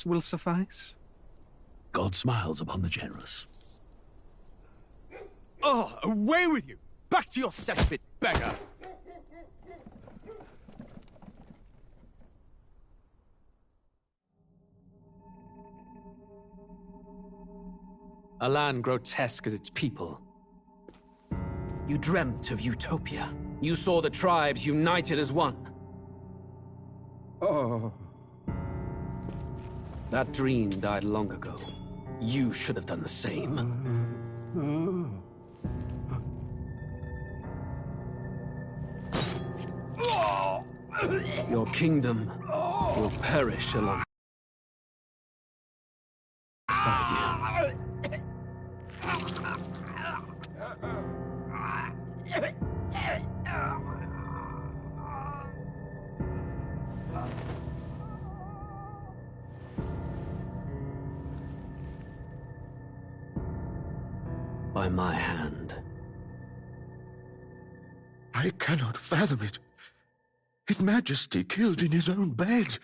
will suffice? God smiles upon the generous. Oh, away with you! Back to your cesspit, beggar! A land grotesque as its people. You dreamt of utopia. You saw the tribes united as one. Oh. That dream died long ago. You should have done the same. Your kingdom will perish alongside you. By my hand. I cannot fathom it. His Majesty killed in his own bed.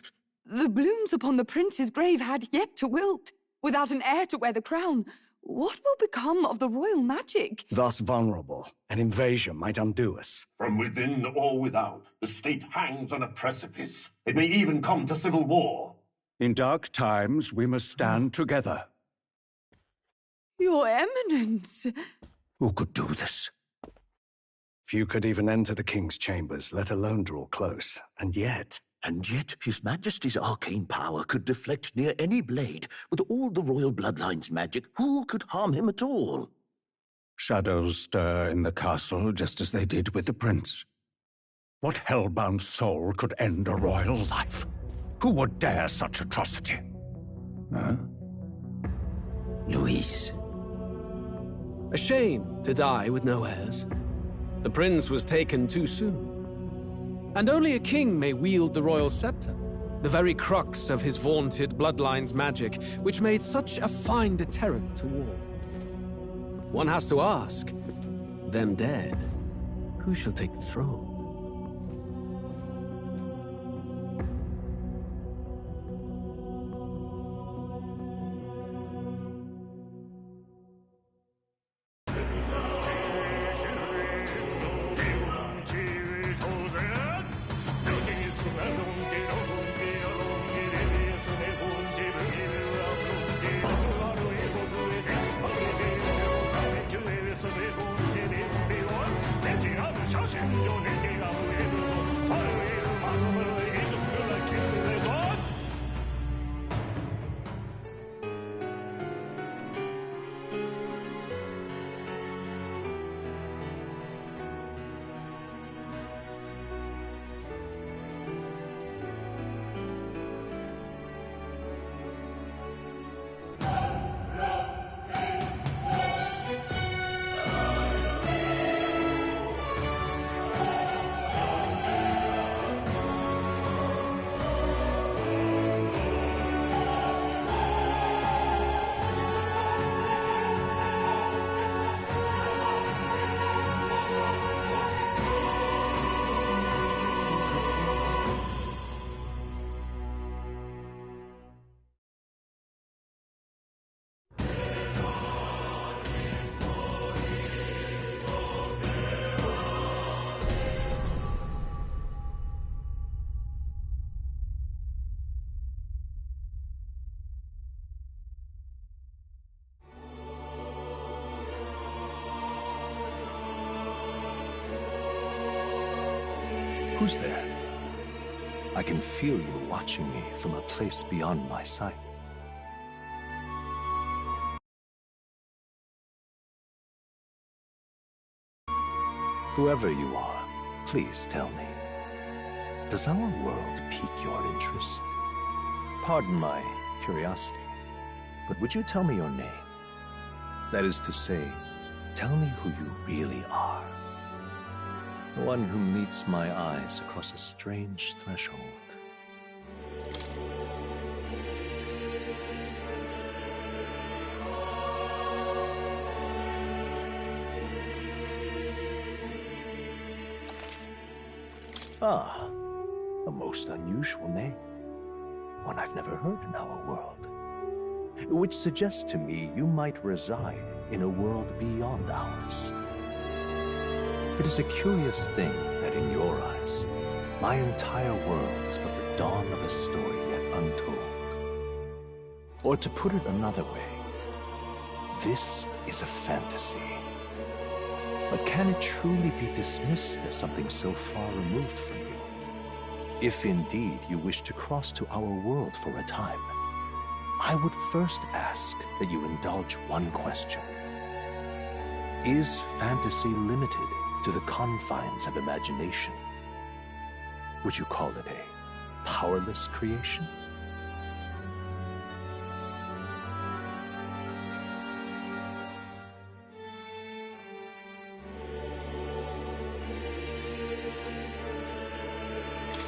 The blooms upon the prince's grave had yet to wilt. Without an heir to wear the crown, what will become of the royal magic? Thus vulnerable, an invasion might undo us. From within or without, the state hangs on a precipice. It may even come to civil war. In dark times, we must stand together. Your Eminence! Who could do this? Few could even enter the king's chambers, let alone draw close. And yet His Majesty's arcane power could deflect near any blade. With all the royal bloodline's magic, who could harm him at all? shadows stir in the castle just as they did with the prince. What hellbound soul could end a royal life? Who would dare such atrocity? Huh? Luis. A shame to die with no heirs. The prince was taken too soon. And only a king may wield the royal scepter, the very crux of his vaunted bloodline's magic, which made such a fine deterrent to war. One has to ask, them dead, who shall take the throne? Who's there? I can feel you watching me from a place beyond my sight. Whoever you are, please tell me. Does our world pique your interest? Pardon my curiosity, but would you tell me your name? That is to say, tell me who you really are. The one who meets my eyes across a strange threshold. Ah, a most unusual name. one I've never heard in our world, which suggests to me you might reside in a world beyond ours. It is a curious thing that in your eyes, my entire world is but the dawn of a story yet untold. Or to put it another way, this is a fantasy. But can it truly be dismissed as something so far removed from you? If indeed you wish to cross to our world for a time, I would first ask that you indulge one question. Is fantasy limited to the confines of imagination? Would you call it a powerless creation?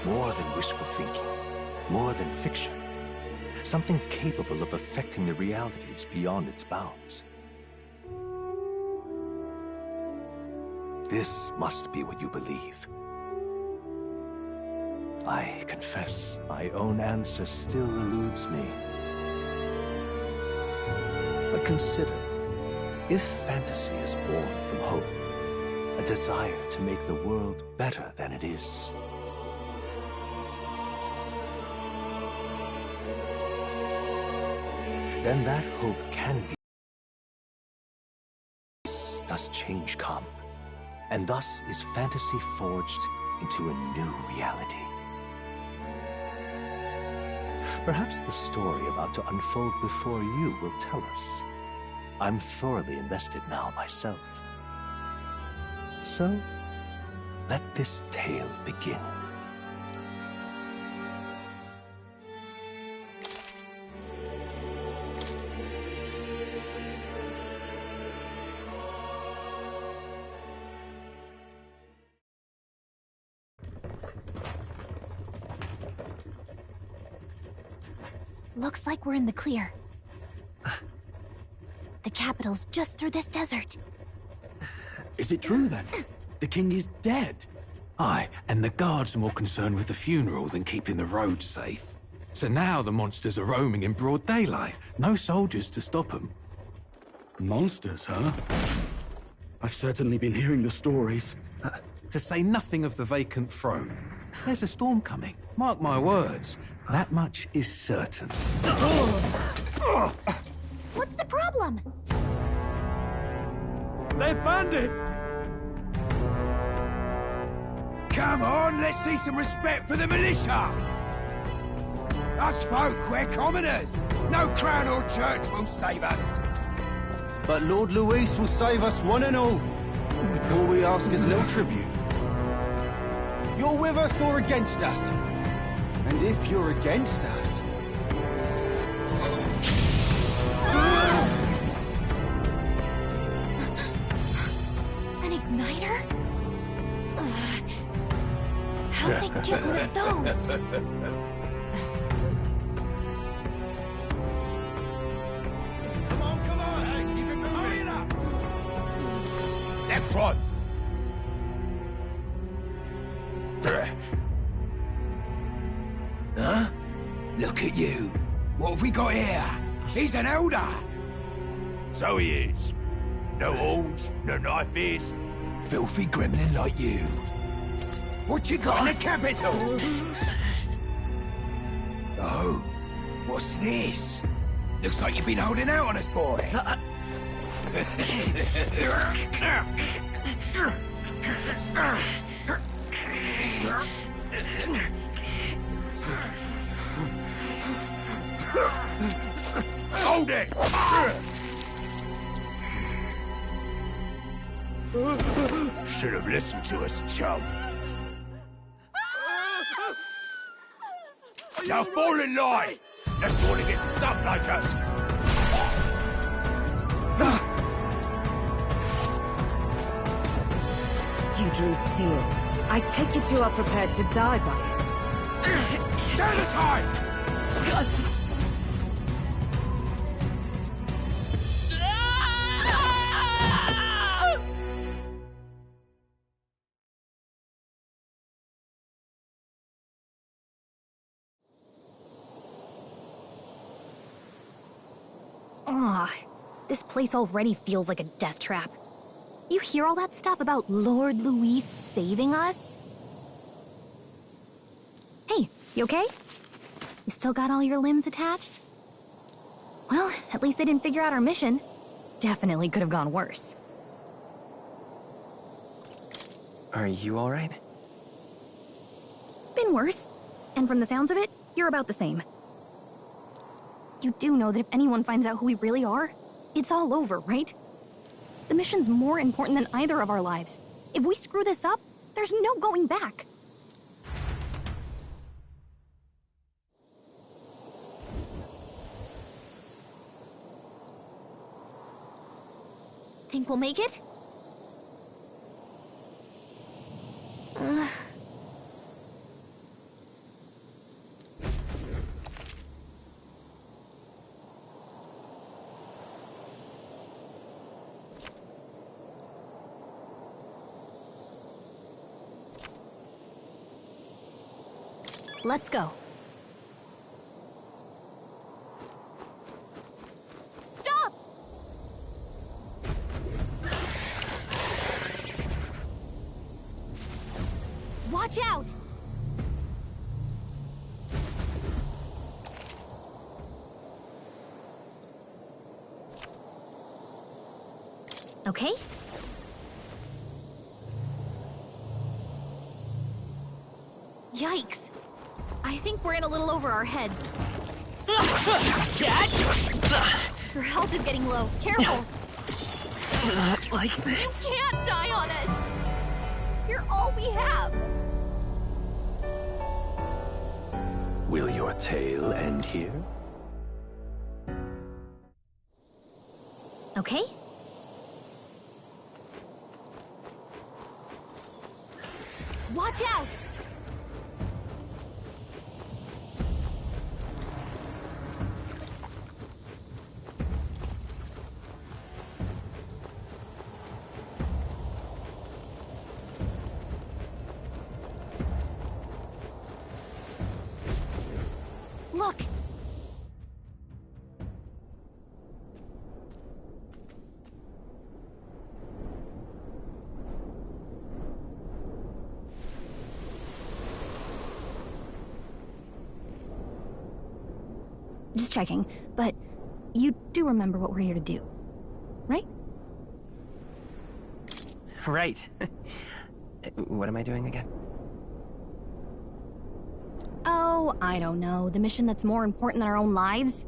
More than wishful thinking, more than fiction. Something capable of affecting the realities beyond its bounds. This must be what you believe. I confess, my own answer still eludes me. But consider, if fantasy is born from hope, a desire to make the world better than it is, then that hope can be. Does change come, and thus is fantasy forged into a new reality. Perhaps the story about to unfold before you will tell us. I'm thoroughly invested now myself. So, let this tale begin. Looks like we're in the clear. The capital's just through this desert. Is it true then? The king is dead? Aye, and the guards are more concerned with the funeral than keeping the roads safe. So now the monsters are roaming in broad daylight. No soldiers to stop them. Monsters, huh? I've certainly been hearing the stories. To say nothing of the vacant throne. There's a storm coming, mark my words. That much is certain. What's the problem? They're bandits! Come on, let's see some respect for the militia! Us folk, we're commoners. No crown or church will save us. But Lord Luis will save us one and all. All we ask is a little tribute. You're with us or against us? And if you're against us... An igniter? How'd they get one of those? Come on, hey, keep it moving. Hurry it up! Next one! Huh? Look at you. What have we got here? He's an elder. So he is. No horns, no knife is. Filthy gremlin like you. What you got in the capital? Oh, what's this? Looks like you've been holding out on us, boy. Hold it! Should have listened to us, chum. Now fall in line! Let's want to get stuck like us! You drew steel. I take it you are prepared to die by it. Stand aside! Ugh, this place already feels like a death trap. You hear all that stuff about Lord Louis saving us? Hey, you okay? You still got all your limbs attached? Well, at least they didn't figure out our mission. Definitely could have gone worse. Are you alright? Been worse. And from the sounds of it, you're about the same. You do know that if anyone finds out who we really are, it's all over, right? The mission's more important than either of our lives. If we screw this up, there's no going back. Think we'll make it? Let's go. Stop! Watch out! Okay? Yikes! I think we're in a little over our heads. Your health is getting low. Careful! Not like this. You can't die on us! You're all we have! Will your tale end here? Okay? Watch out! Look! Just checking, but you do remember what we're here to do, right? Right. What am I doing again? Oh, I don't know. The mission that's more important than our own lives?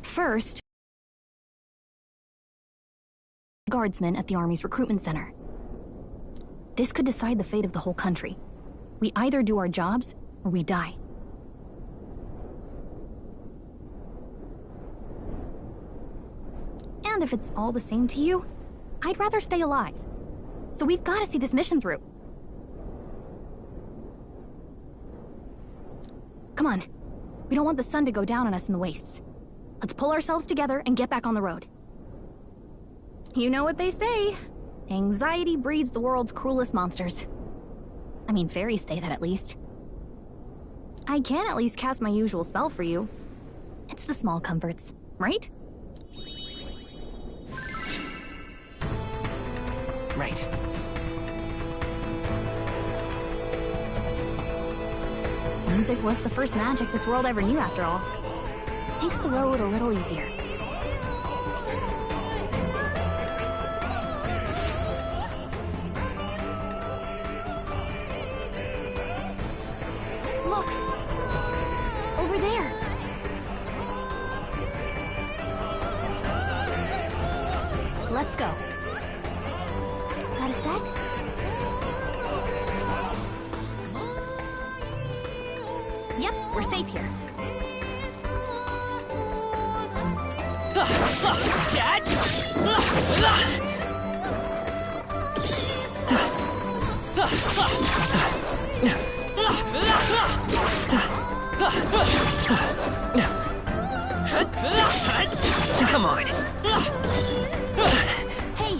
First, guardsmen at the Army's recruitment center. This could decide the fate of the whole country. We either do our jobs, or we die. And if it's all the same to you, I'd rather stay alive. So we've got to see this mission through. Come on. We don't want the sun to go down on us in the wastes. Let's pull ourselves together and get back on the road. You know what they say. Anxiety breeds the world's cruelest monsters. I mean, fairies say that at least. I can at least cast my usual spell for you. It's the small comforts, right? Right. Music was the first magic this world ever knew, after all. Makes the road a little easier. Look! Over there! Let's go. Got a sec? Yep, we're safe here. Come on. Hey,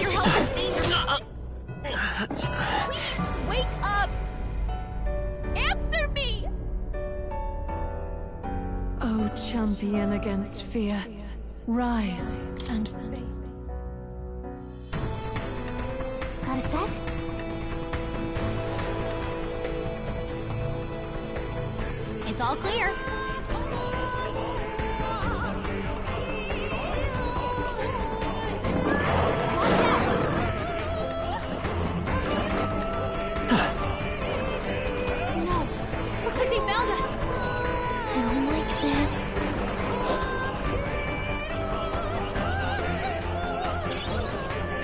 your health is dangerous. Please, wake up! Answer me! O champion against fear, rise and faith. Got a sec? It's all clear. Watch out! No, looks like they found us. I don't like this.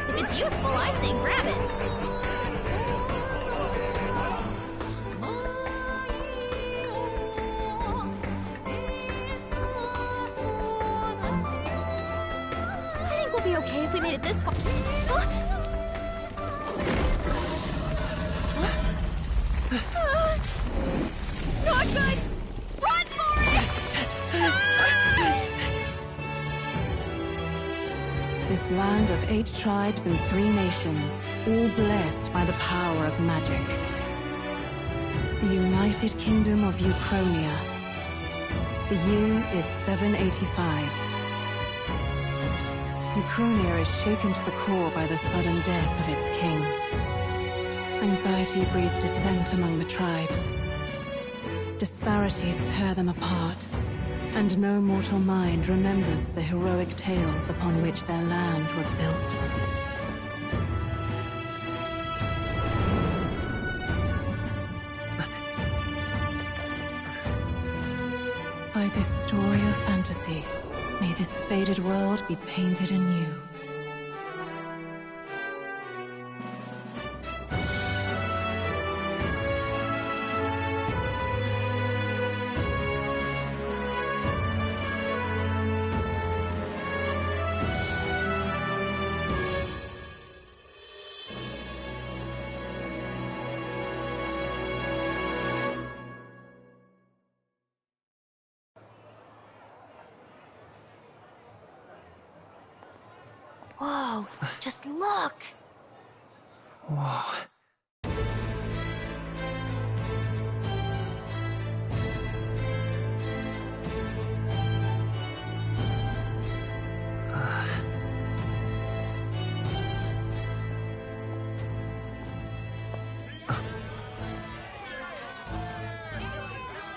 If it's useful, I say grab it. I think we'll be okay if we made it this far. Not good! Run for it! This land of 8 tribes and 3 nations, all blessed by the power of magic. The United Kingdom of Uchronia. The year is 785. Uchronia is shaken to the core by the sudden death of its king. Anxiety breeds dissent among the tribes. Disparities tear them apart, and no mortal mind remembers the heroic tales upon which their land was built. By this story of fantasy, may this faded world be painted anew. Whoa, just look! Whoa.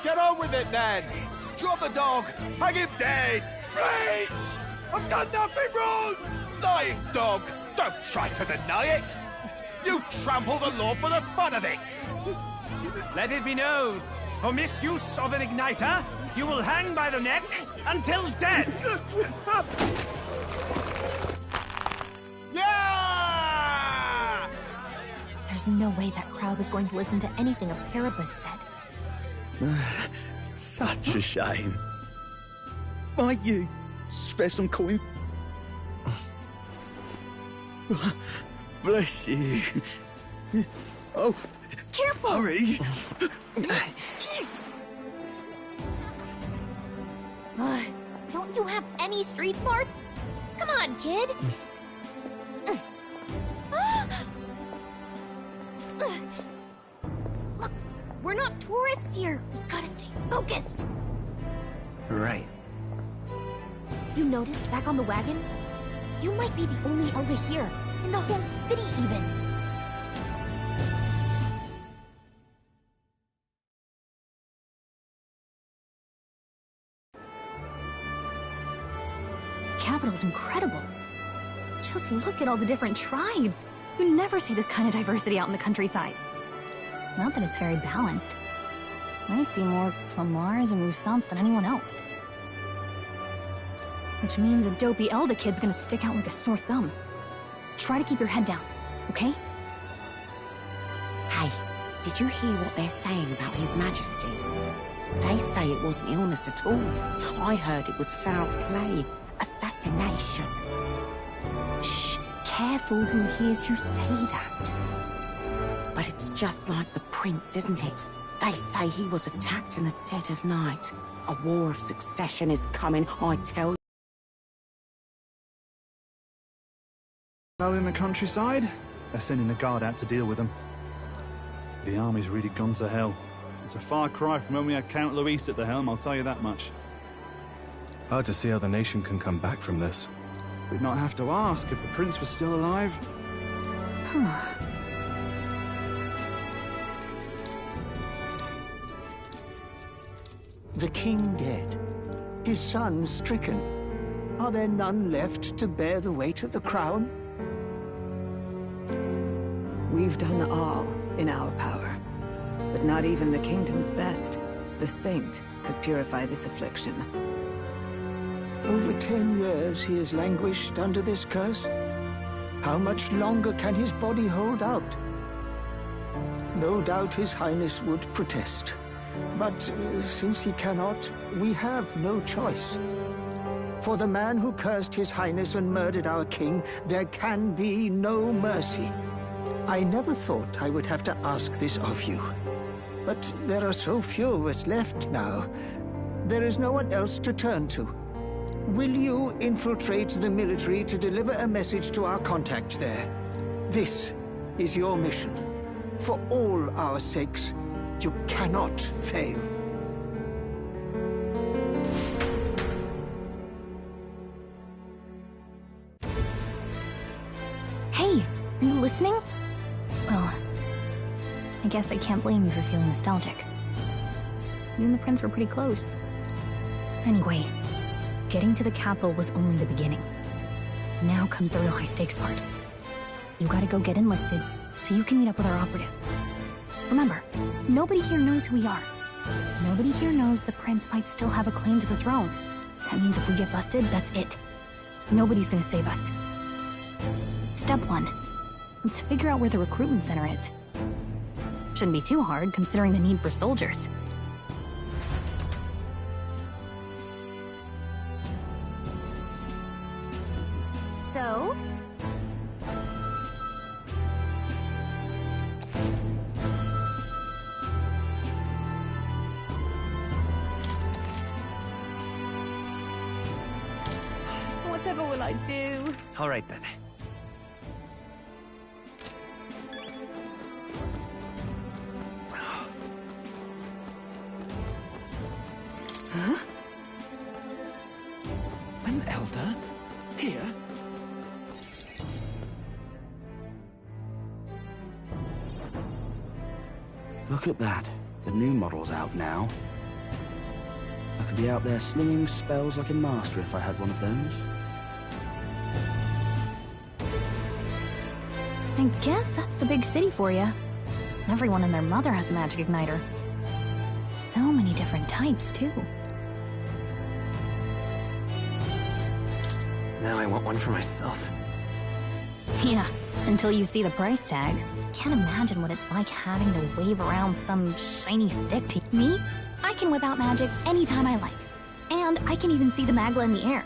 Get on with it, then! Drop the dog! Hang him dead! Please! I've done nothing wrong! Lying dog! Don't try to deny it! You trample the law for the fun of it! Let it be known, for misuse of an igniter, you will hang by the neck until dead! Yeah! There's no way that crowd was going to listen to anything a Paribus said. Such a shame. Might you spare some coin? Bless you. Oh, careful! Hurry! Don't you have any street smarts? Come on, kid! Look, we're not tourists here. We gotta stay focused. Right. You noticed back on the wagon? You might be the only elder here, in the whole city even. Capital's incredible. Just look at all the different tribes. You never see this kind of diversity out in the countryside. Not that it's very balanced. I see more Flamars and Roussants than anyone else. Which means a dopey Elder kid's gonna stick out like a sore thumb. Try to keep your head down, okay? Hey, did you hear what they're saying about His Majesty? They say it wasn't illness at all. I heard it was foul play, assassination. Shh, careful who hears you say that. But it's just like the prince, isn't it? They say he was attacked in the dead of night. A war of succession is coming, I tell you. Out in the countryside, they're sending a guard out to deal with them. The army's really gone to hell. It's a far cry from when we had Count Luis at the helm, I'll tell you that much. Hard to see how the nation can come back from this. We'd not have to ask if the prince was still alive. The king dead, his son stricken. Are there none left to bear the weight of the crown? We've done all in our power, but not even the kingdom's best, the saint, could purify this affliction. Over 10 years he has languished under this curse. How much longer can his body hold out? No doubt his highness would protest. But since he cannot, we have no choice. For the man who cursed his highness and murdered our king, there can be no mercy. I never thought I would have to ask this of you. But there are so few of us left now. There is no one else to turn to. Will you infiltrate the military to deliver a message to our contact there? This is your mission. For all our sakes, you cannot fail. Hey, are you listening? Well, I guess I can't blame you for feeling nostalgic. You and the prince were pretty close. Anyway, getting to the capital was only the beginning. Now comes the real high-stakes part. You gotta go get enlisted, so you can meet up with our operative. Remember, nobody here knows who we are. Nobody here knows the prince might still have a claim to the throne. That means if we get busted, that's it. Nobody's gonna save us. Step 1. Let's figure out where the recruitment center is. Shouldn't be too hard, considering the need for soldiers. So? Whatever will I do? All right, then. Huh? An elder? Here? Look at that. The new model's out now. I could be out there slinging spells like a master if I had one of those. I guess that's the big city for you. Everyone and their mother has a magic igniter. So many different types, too. Now I want one for myself. Yeah, until you see the price tag. Can't imagine what it's like having to wave around some shiny stick to me. I can whip out magic anytime I like. And I can even see the Magla in the air.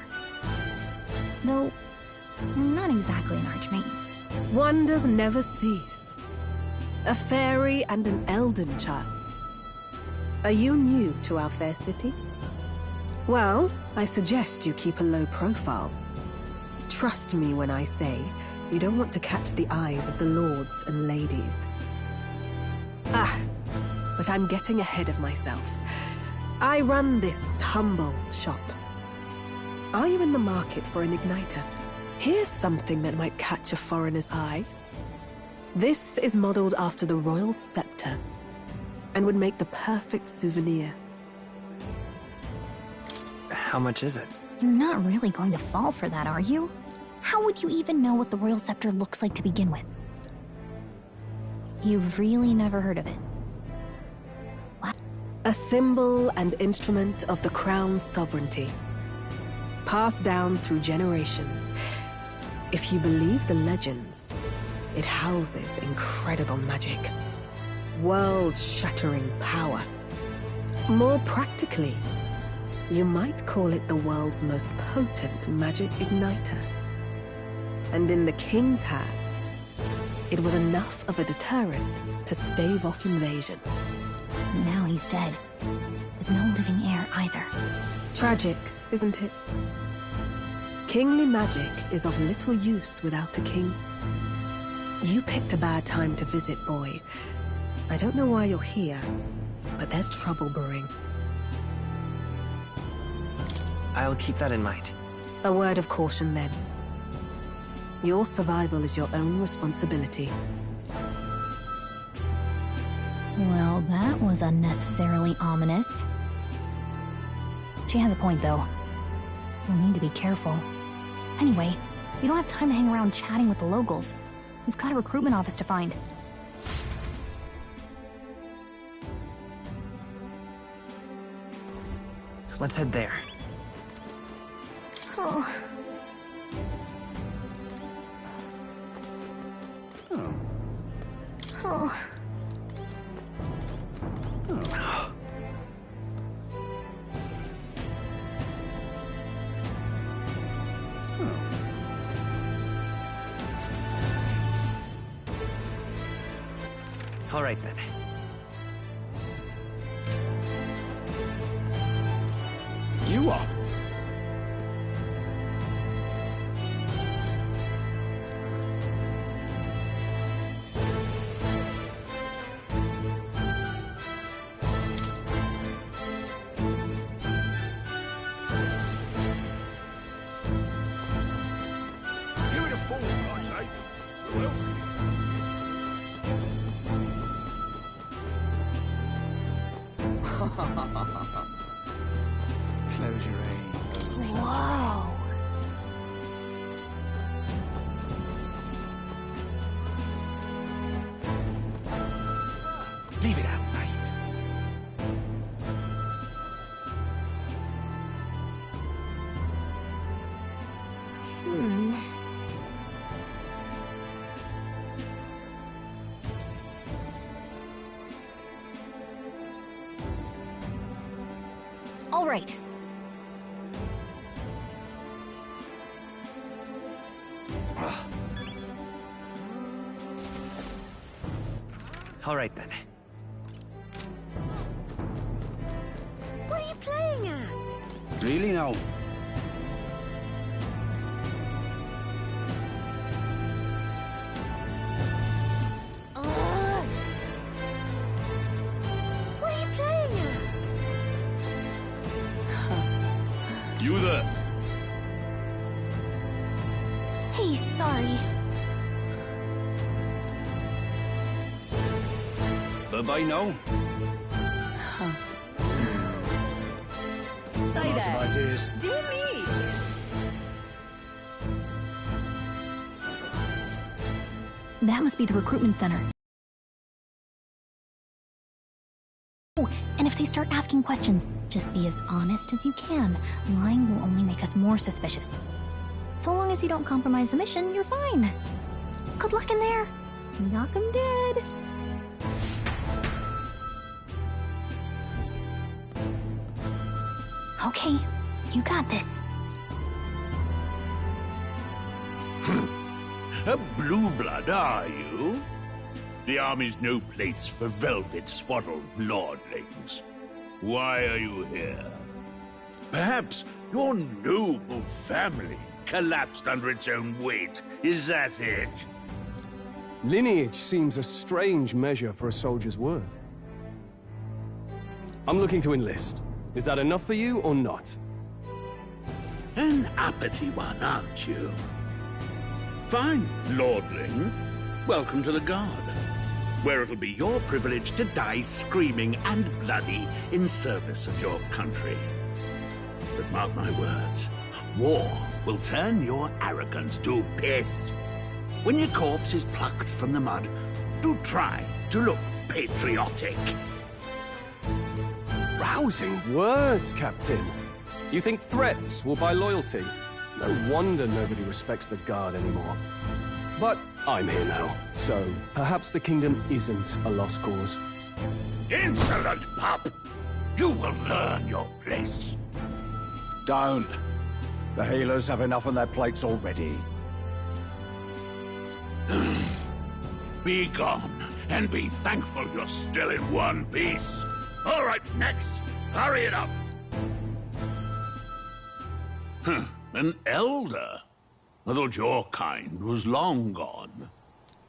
Though, I'm not exactly an archmage. Wonders never cease. A fairy and an elden child. Are you new to our fair city? Well, I suggest you keep a low profile. Trust me when I say you don't want to catch the eyes of the lords and ladies. But I'm getting ahead of myself. I run this humble shop. Are you in the market for an igniter? Here's something that might catch a foreigner's eye. This is modeled after the royal scepter and would make the perfect souvenir. How much is it? You're not really going to fall for that, are you? How would you even know what the royal scepter looks like to begin with? You've really never heard of it. What? A symbol and instrument of the crown's sovereignty. Passed down through generations. If you believe the legends, it houses incredible magic. World-shattering power. More practically, you might call it the world's most potent magic igniter. And in the king's hands, it was enough of a deterrent to stave off invasion. Now he's dead, with no living heir either. Tragic, isn't it? Kingly magic is of little use without a king. You picked a bad time to visit, boy. I don't know why you're here, but there's trouble brewing. I'll keep that in mind. A word of caution, then. Your survival is your own responsibility. Well, that was unnecessarily ominous. She has a point, though. We'll need to be careful. Anyway, we don't have time to hang around chatting with the locals. We've got a recruitment office to find. Let's head there. Oh. Oh. All right, then. You are. Give it a fall, I say. Well, Close your eyes. Whoa. leave it out, mate. All right. All right, then. What are you playing at? Really now? What are you playing at? You there? Hey, sorry. Bye-bye now. Say Lots of there. ideas. Dear me. That must be the recruitment center. Oh, and if they start asking questions, just be as honest as you can. Lying will only make us more suspicious. So long as you don't compromise the mission, you're fine. Good luck in there. Knock 'em dead. Okay, you got this. A blue blood, are you? The army's no place for velvet-swaddled lordlings. Why are you here? Perhaps your noble family collapsed under its own weight. Is that it? Lineage seems a strange measure for a soldier's worth. I'm looking to enlist. Is that enough for you or not? An uppity one, aren't you? Fine, lordling. Welcome to the Guard, where it'll be your privilege to die screaming and bloody in service of your country. But mark my words, war will turn your arrogance to piss. When your corpse is plucked from the mud, do try to look patriotic. Rousing words, Captain. You think threats will buy loyalty? No wonder nobody respects the Guard anymore. But I'm here now, so perhaps the kingdom isn't a lost cause. Insolent pup! You will learn your place. Don't. The healers have enough on their plates already. Be gone, and be thankful you're still in one piece. All right, next. Hurry it up. An elder? I thought your kind was long gone.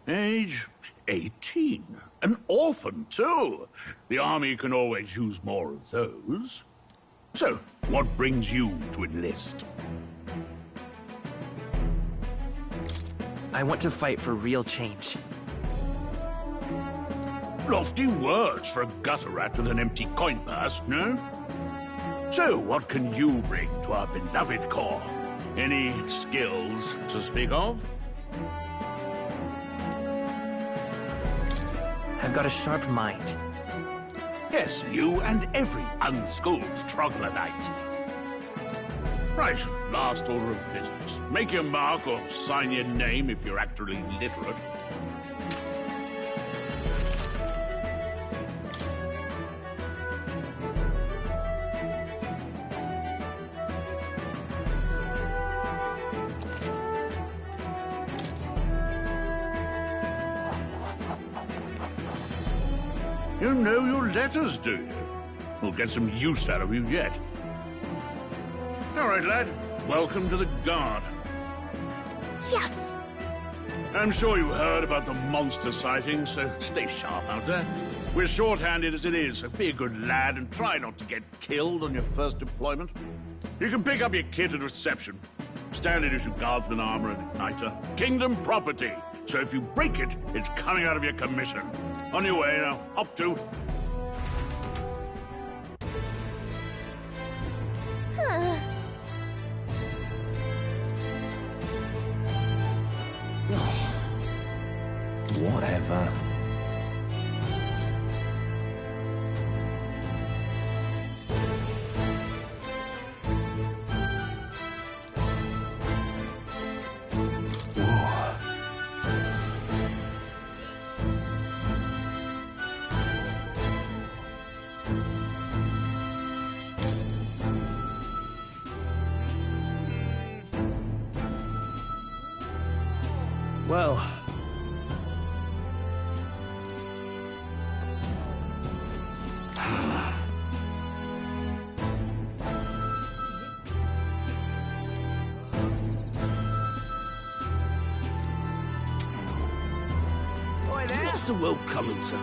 Age 18. An orphan, too. The army can always use more of those. So, what brings you to enlist? I want to fight for real change. Lofty words for a gutter rat with an empty coin purse, no? So, what can you bring to our beloved corps? Any skills to speak of? I've got a sharp mind. Yes, you and every unschooled troglodyte. Right, last order of business. Make your mark or sign your name if you're actually literate. You know your letters, do you? We'll get some use out of you yet. All right, lad. Welcome to the Guard. Yes! I'm sure you heard about the monster sighting, so stay sharp out there. We're short-handed as it is, so be a good lad and try not to get killed on your first deployment. You can pick up your kit at reception. Standard issue guardsman armor and igniter. Kingdom property. So if you break it, it's coming out of your commission. On your way now. Up to. Whatever. Well... What's the world coming to?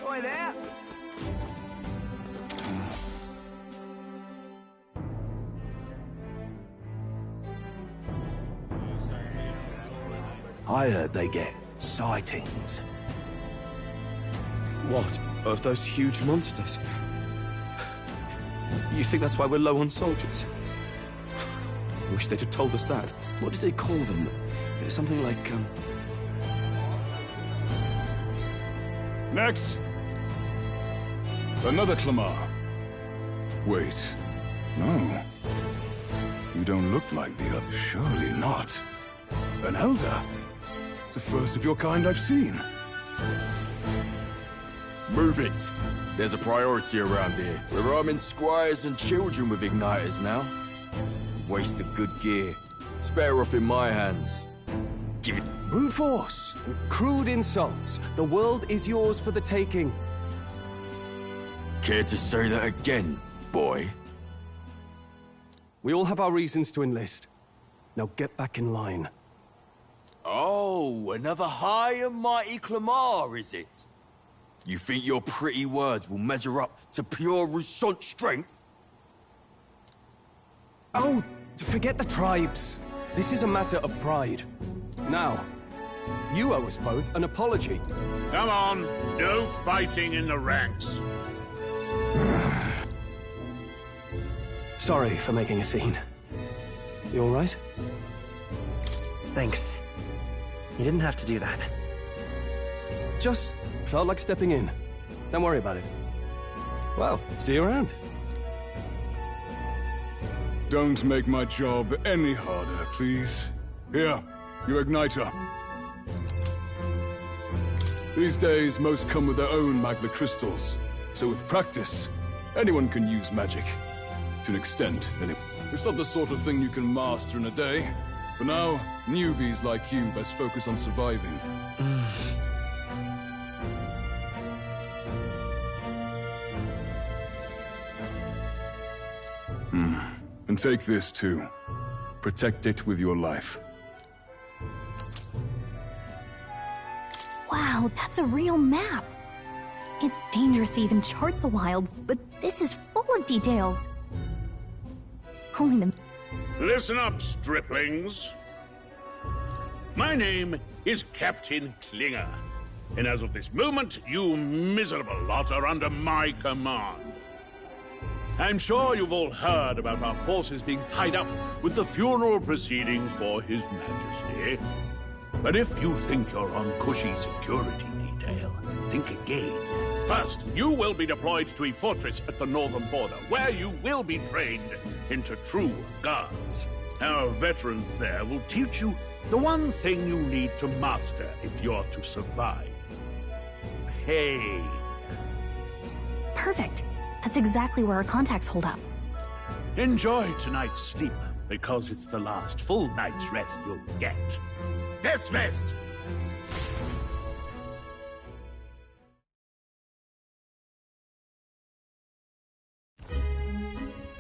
Oi there! I heard they get sightings. What? Of those huge monsters? You think that's why we're low on soldiers? I wish they'd have told us that. What did they call them? Something like, Next! Another Clamar. Wait. No. You don't look like the other. Surely not. An elder? It's the first of your kind I've seen. Move it. There's a priority around here. We're arming squires and children with igniters now. Waste of good gear. It's better off in my hands. Give it... brute force! Crude insults. The world is yours for the taking. Care to say that again, boy? We all have our reasons to enlist. Now get back in line. Oh, another high and mighty Clamar, is it? You think your pretty words will measure up to pure Roussant strength? Oh, forget the tribes. This is a matter of pride. Now, you owe us both an apology. Come on, no fighting in the ranks. Sorry for making a scene. You all right? Thanks. You didn't have to do that. Just felt like stepping in. Don't worry about it. Well, see you around. Don't make my job any harder, please. Here, your igniter. These days, most come with their own magna crystals. So with practice, anyone can use magic. To an extent, anyway. It's not the sort of thing you can master in a day. For now, newbies like you best focus on surviving. And take this too. Protect it with your life. Wow, that's a real map. It's dangerous to even chart the wilds, but this is full of details. Only the... Listen up, striplings. My name is Captain Klinger, and as of this moment, you miserable lot are under my command. I'm sure you've all heard about our forces being tied up with the funeral proceedings for His Majesty. But if you think you're on cushy security detail, think again. First, you will be deployed to a fortress at the northern border, where you will be trained into true guards. Our veterans there will teach you the one thing you need to master if you're to survive. Pain. Perfect. That's exactly where our contacts hold up. Enjoy tonight's sleep, because it's the last full night's rest you'll get. Dismissed!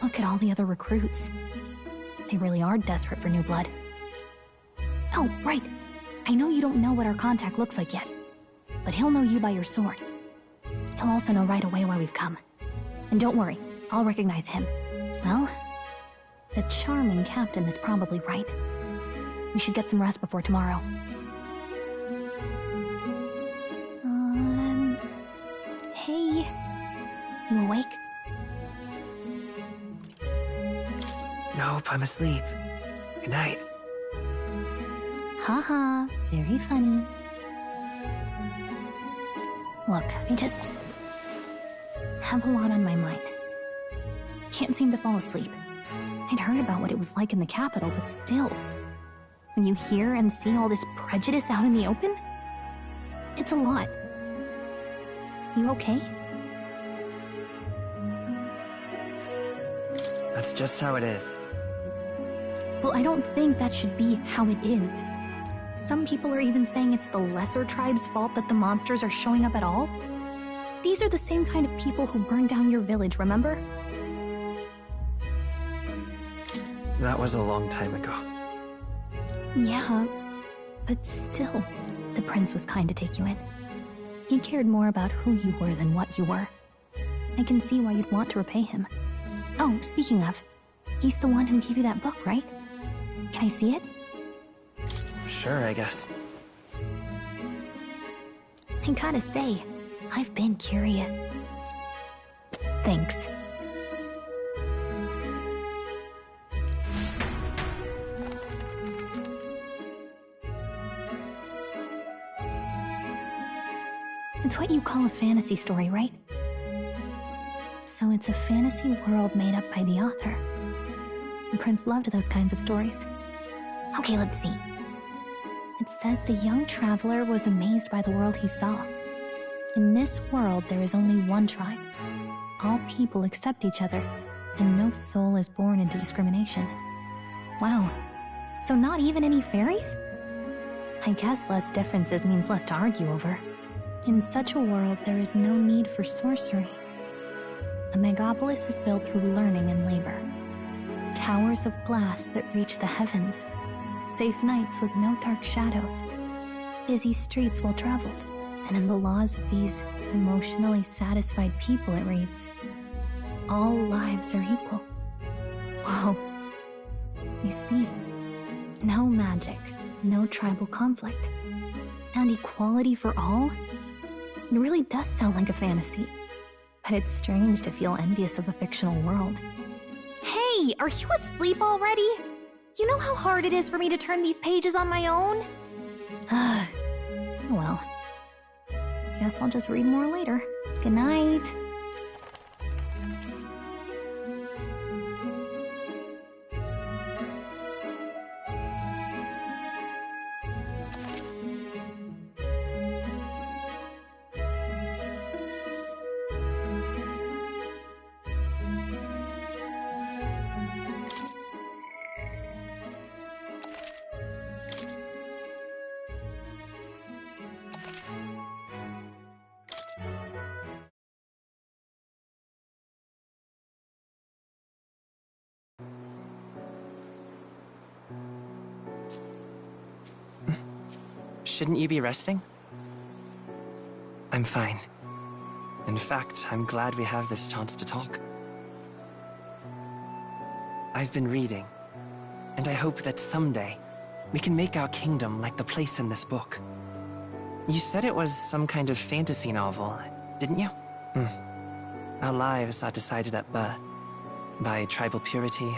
Look at all the other recruits. They really are desperate for new blood. Oh, right. I know you don't know what our contact looks like yet, but he'll know you by your sword. He'll also know right away why we've come. And don't worry, I'll recognize him. Well, the charming captain is probably right. We should get some rest before tomorrow. Hey. You awake? Nope, I'm asleep. Good night. Haha, very funny. Look, I just have a lot on my mind. Can't seem to fall asleep. I'd heard about what it was like in the capital, but still. When you hear and see all this prejudice out in the open, it's a lot. You okay? That's just how it is. Well, I don't think that should be how it is. Some people are even saying it's the lesser tribe's fault that the monsters are showing up at all. These are the same kind of people who burned down your village, remember? That was a long time ago. Yeah, but still, the prince was kind to take you in. He cared more about who you were than what you were. I can see why you'd want to repay him. Oh, speaking of, he's the one who gave you that book, right? Can I see it? Sure, I guess. I gotta say, I've been curious. Thanks. It's what you call a fantasy story, right? So it's a fantasy world made up by the author. The prince loved those kinds of stories. Okay, let's see. It says the young traveler was amazed by the world he saw. In this world, there is only one tribe. All people accept each other, and no soul is born into discrimination. Wow. So not even any fairies? I guess less differences means less to argue over. In such a world, there is no need for sorcery. A megapolis is built through learning and labor. Towers of glass that reach the heavens. Safe nights with no dark shadows. Busy streets well traveled. And in the laws of these emotionally satisfied people, it reads, all lives are equal. Whoa. You see, no magic, no tribal conflict, and equality for all? It really does sound like a fantasy. But it's strange to feel envious of a fictional world. Hey, are you asleep already? You know how hard it is for me to turn these pages on my own? Well, guess I'll just read more later. Good night. Shouldn't you be resting? I'm fine. In fact, I'm glad we have this chance to talk. I've been reading, and I hope that someday we can make our kingdom like the place in this book. You said it was some kind of fantasy novel, didn't you? Our lives are decided at birth, by tribal purity,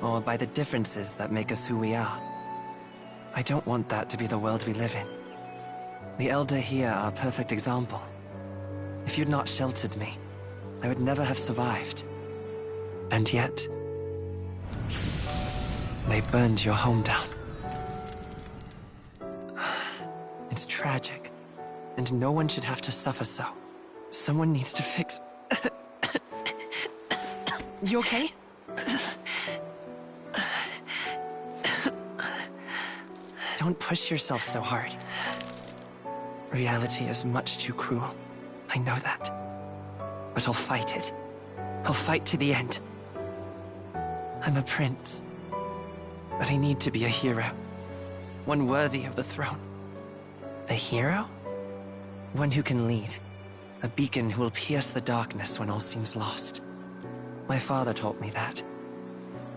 or by the differences that make us who we are. I don't want that to be the world we live in. The Elder here are a perfect example. If you'd not sheltered me, I would never have survived. And yet, they burned your home down. It's tragic, and no one should have to suffer so. Someone needs to fix... You okay? Don't push yourself so hard. Reality is much too cruel. I know that. But I'll fight it. I'll fight to the end. I'm a prince. But I need to be a hero. One worthy of the throne. A hero? One who can lead. A beacon who will pierce the darkness when all seems lost. My father taught me that.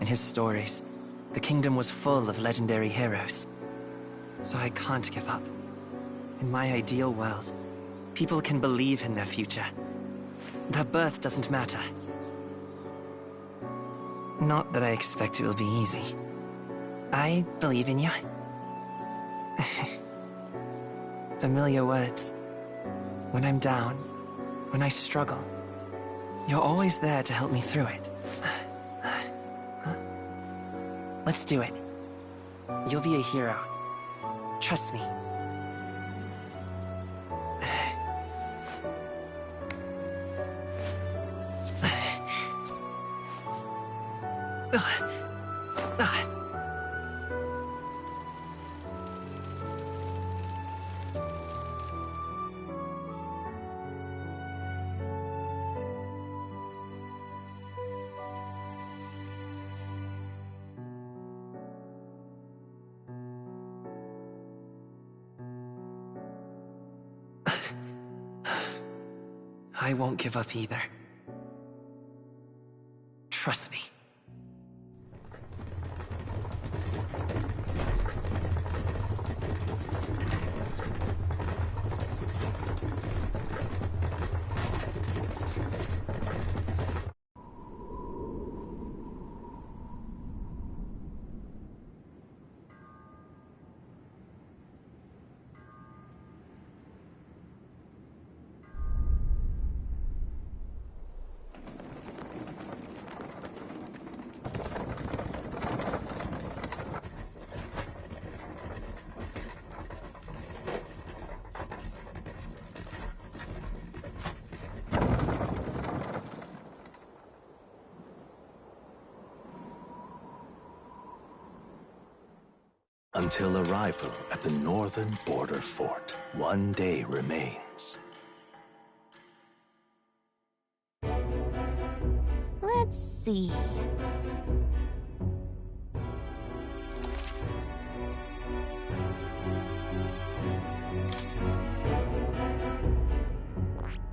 In his stories, the kingdom was full of legendary heroes. So I can't give up. In my ideal world, people can believe in their future. Their birth doesn't matter. Not that I expect it will be easy. I believe in you. Familiar words. When I'm down, when I struggle, you're always there to help me through it. Let's do it. You'll be a hero. Trust me. I won't give up either. Trust me. Until arrival at the northern border fort, one day remains. Let's see.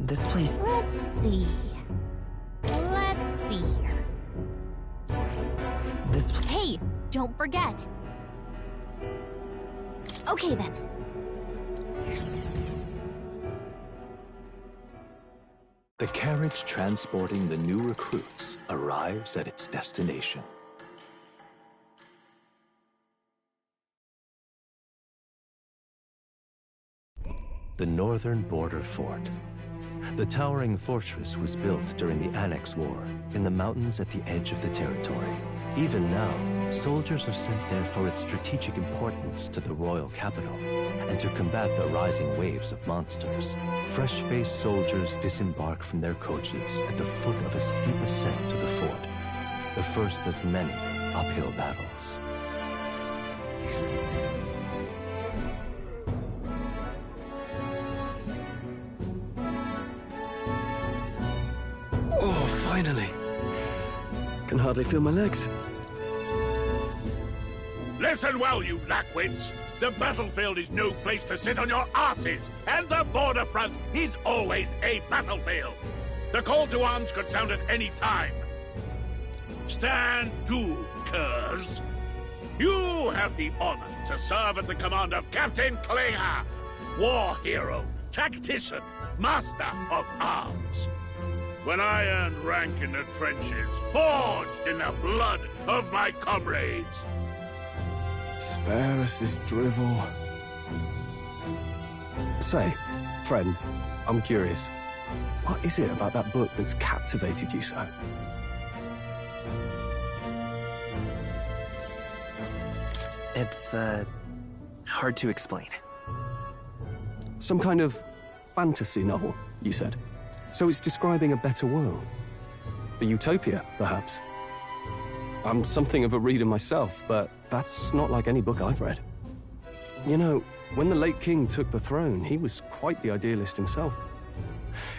This place... Let's see. Let's see here. This... Hey, don't forget. Okay, then. The carriage transporting the new recruits arrives at its destination. The northern border fort. The towering fortress was built during the Annex War in the mountains at the edge of the territory. Even now, soldiers are sent there for its strategic importance to the royal capital and to combat the rising waves of monsters. Fresh-faced soldiers disembark from their coaches at the foot of a steep ascent to the fort, the first of many uphill battles. Oh, finally. Can hardly feel my legs. Listen well, you lackwits. The battlefield is no place to sit on your asses, and the border front is always a battlefield. The call to arms could sound at any time. Stand to, curs. You have the honor to serve at the command of Captain Klinger, war hero, tactician, master of arms. When I earned rank in the trenches, forged in the blood of my comrades. Spare us this drivel. Say, friend, I'm curious. What is it about that book that's captivated you so? It's, hard to explain. Some kind of fantasy novel, you said. So it's describing a better world. A utopia, perhaps. I'm something of a reader myself, but that's not like any book I've read. You know, when the late king took the throne, he was quite the idealist himself.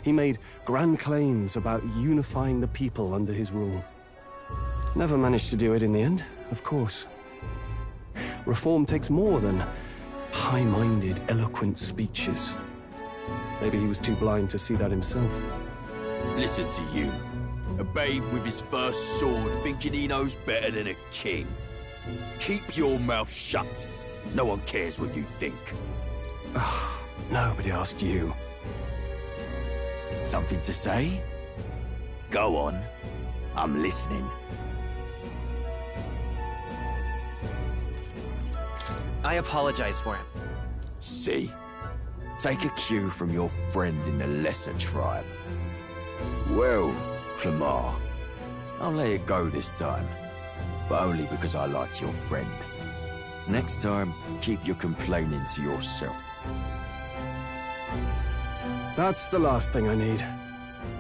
He made grand claims about unifying the people under his rule. Never managed to do it in the end, of course. Reform takes more than high-minded, eloquent speeches. Maybe he was too blind to see that himself. Listen to you. A babe with his first sword thinking he knows better than a king. Keep your mouth shut. No one cares what you think. Ugh, nobody asked you. Something to say? Go on. I'm listening. I apologize for him. See? Take a cue from your friend in the lesser tribe. Well, Clemar, I'll let it go this time. But only because I like your friend. Next time, keep your complaining to yourself. That's the last thing I need.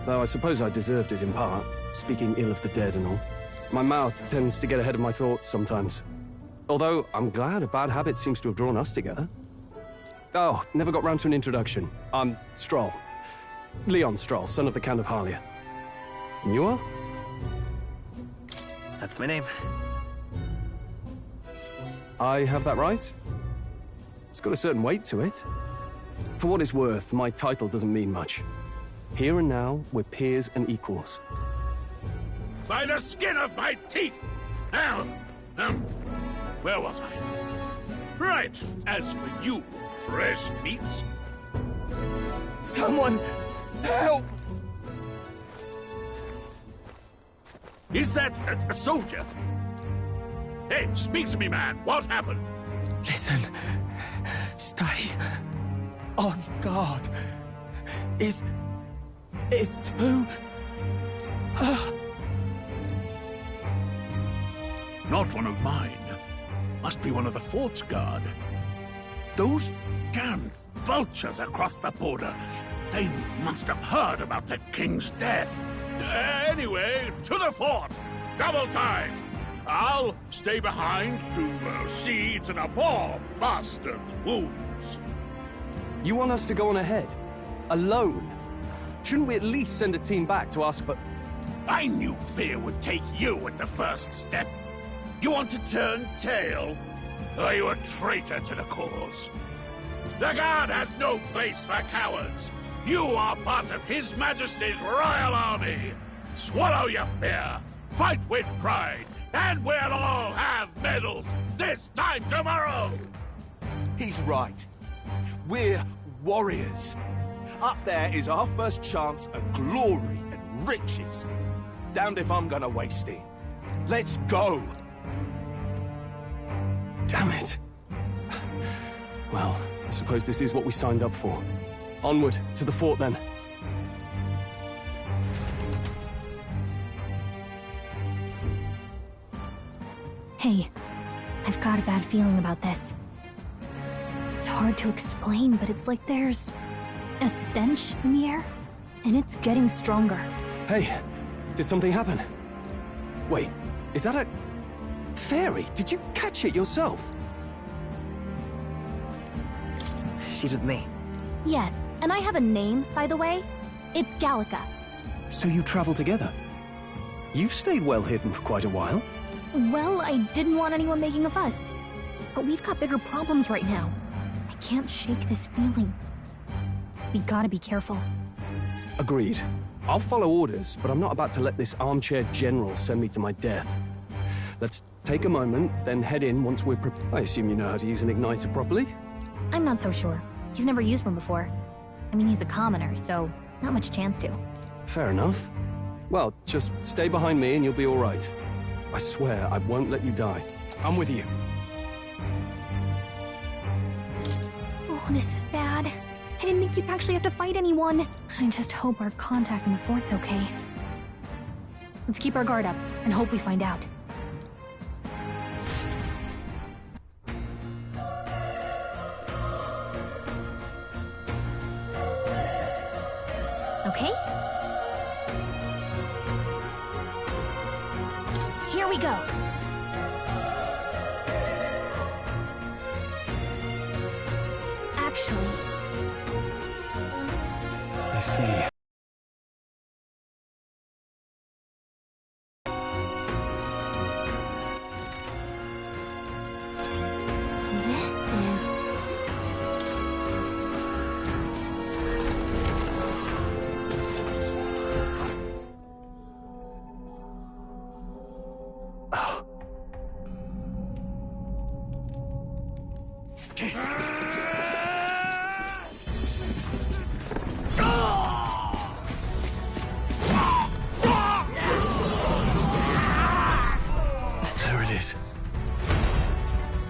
Though I suppose I deserved it in part, speaking ill of the dead and all. My mouth tends to get ahead of my thoughts sometimes. Although, I'm glad a bad habit seems to have drawn us together. Oh, never got round to an introduction. I'm Stroll. Leon Stroll, son of the Count of Harlia. And you are? That's my name. I have that right? It's got a certain weight to it. For what it's worth, my title doesn't mean much. Here and now, we're peers and equals. By the skin of my teeth! Now, where was I? Right, as for you, fresh meats. Someone, help! Is that a soldier? Hey, speak to me, man. What happened? Listen. Stay on guard. It's too... Not one of mine. Must be one of the fort's guard. Those damned vultures across the border. They must have heard about the king's death. Anyway, to the fort. Double time. I'll stay behind to see to the poor bastard's wounds. You want us to go on ahead? Alone? Shouldn't we at least send a team back to ask for... I knew fear would take you at the first step. You want to turn tail? Are you a traitor to the cause? The Guard has no place for cowards. You are part of His Majesty's Royal Army. Swallow your fear. Fight with pride. And we'll all have medals this time tomorrow! He's right. We're warriors. Up there is our first chance at glory and riches. Damned if I'm gonna waste it. Let's go! Damn it. Well, I suppose this is what we signed up for. Onward, to the fort then. Hey, I've got a bad feeling about this. It's hard to explain, but it's like there's a stench in the air, and it's getting stronger. Hey, did something happen? Wait, is that a... fairy? Did you catch it yourself? She's with me. Yes, and I have a name, by the way. It's Gallica. So you travel together? You've stayed well hidden for quite a while. Well, I didn't want anyone making a fuss. But we've got bigger problems right now. I can't shake this feeling. We gotta be careful. Agreed. I'll follow orders, but I'm not about to let this armchair general send me to my death. Let's take a moment, then head in once we're prepared. I assume you know how to use an igniter properly? I'm not so sure. He's never used one before. I mean, he's a commoner, so not much chance to. Fair enough. Well, just stay behind me and you'll be all right. I swear I won't let you die. I'm with you. Oh, this is bad. I didn't think you'd actually have to fight anyone. I just hope our contact in the fort's okay. Let's keep our guard up and hope we find out. Okay? Here we go. Actually... I see. There it is.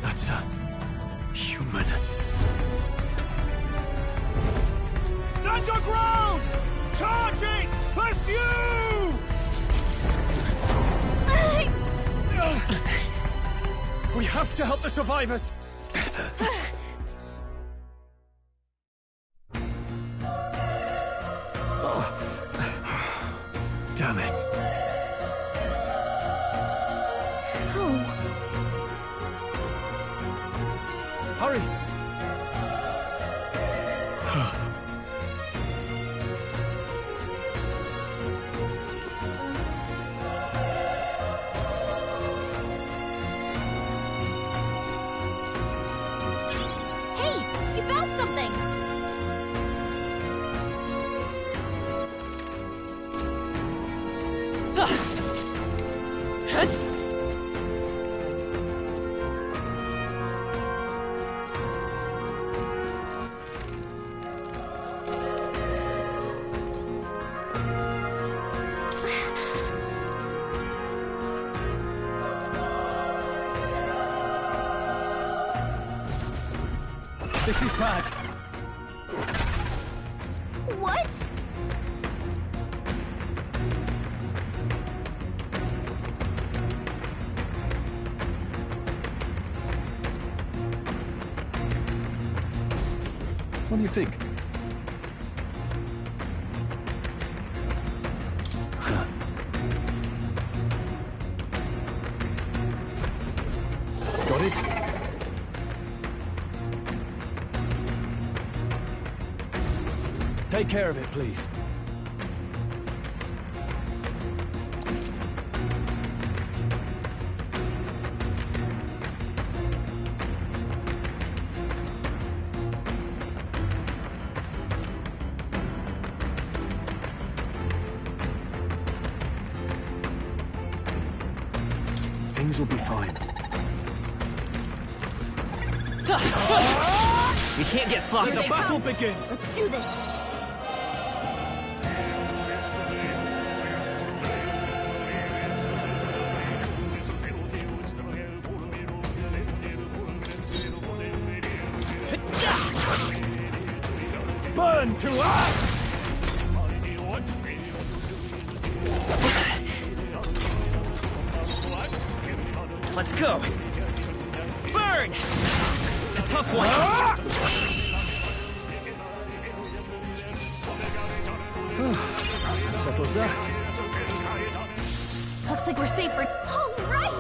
That's a human. Stand your ground! Charge it! Pursue! We have to help the survivors! Damn it. Hurry! Hey! You found something! This is bad. What? What do you think? Got it? Take care of it, please. Things will be fine. We can't get sloppy. Let the battle begin! Let's do this! Burn to us! Let's go! Burn! A tough one! That settles that. Looks like we're safe for... All right!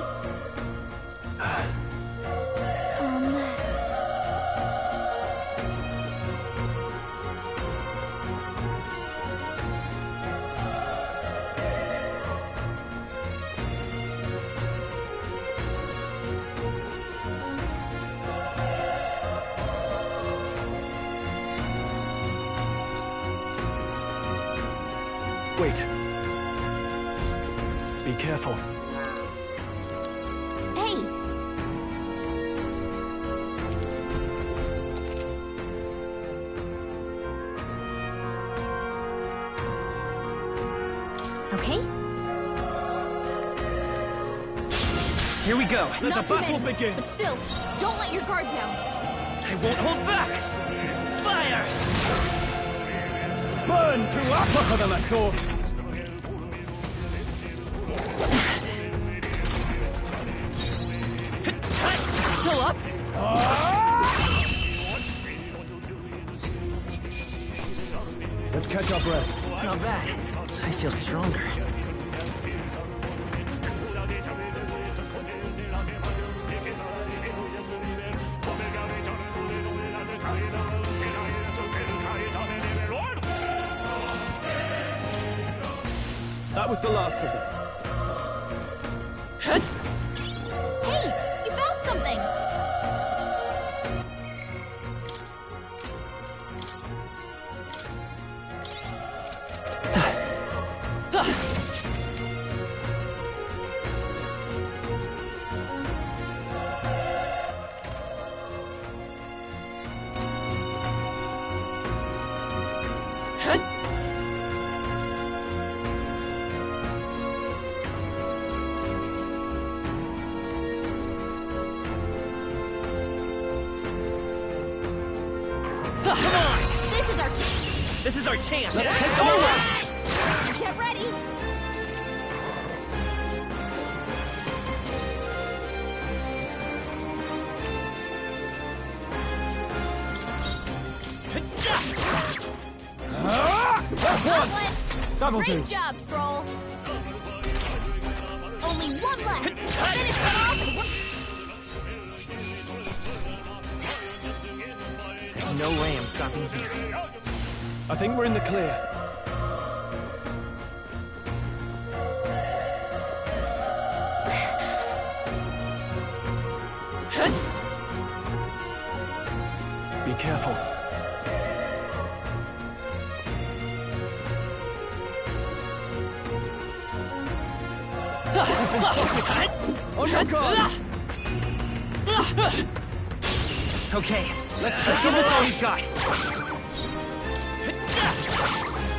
Wait. Be careful. Hey! Okay? Here we go. Let Not the too battle many, begin. but still, don't let your guard down. I won't hold back. Fire! Burn to us! Tougher than I thought. Still up? Let's catch our breath. Not bad. I feel stronger. That was the last of them. Hey! You found something! Come on! This is our... This is our chance! Let's take the whole Get ready! That's one! That'll Great do. job, Stroll! Only one left! Finish them off and There's no way I'm stopping here. I think we're in the clear. Be careful. We've been spotted. On your guard. Okay, let's give this all he's got.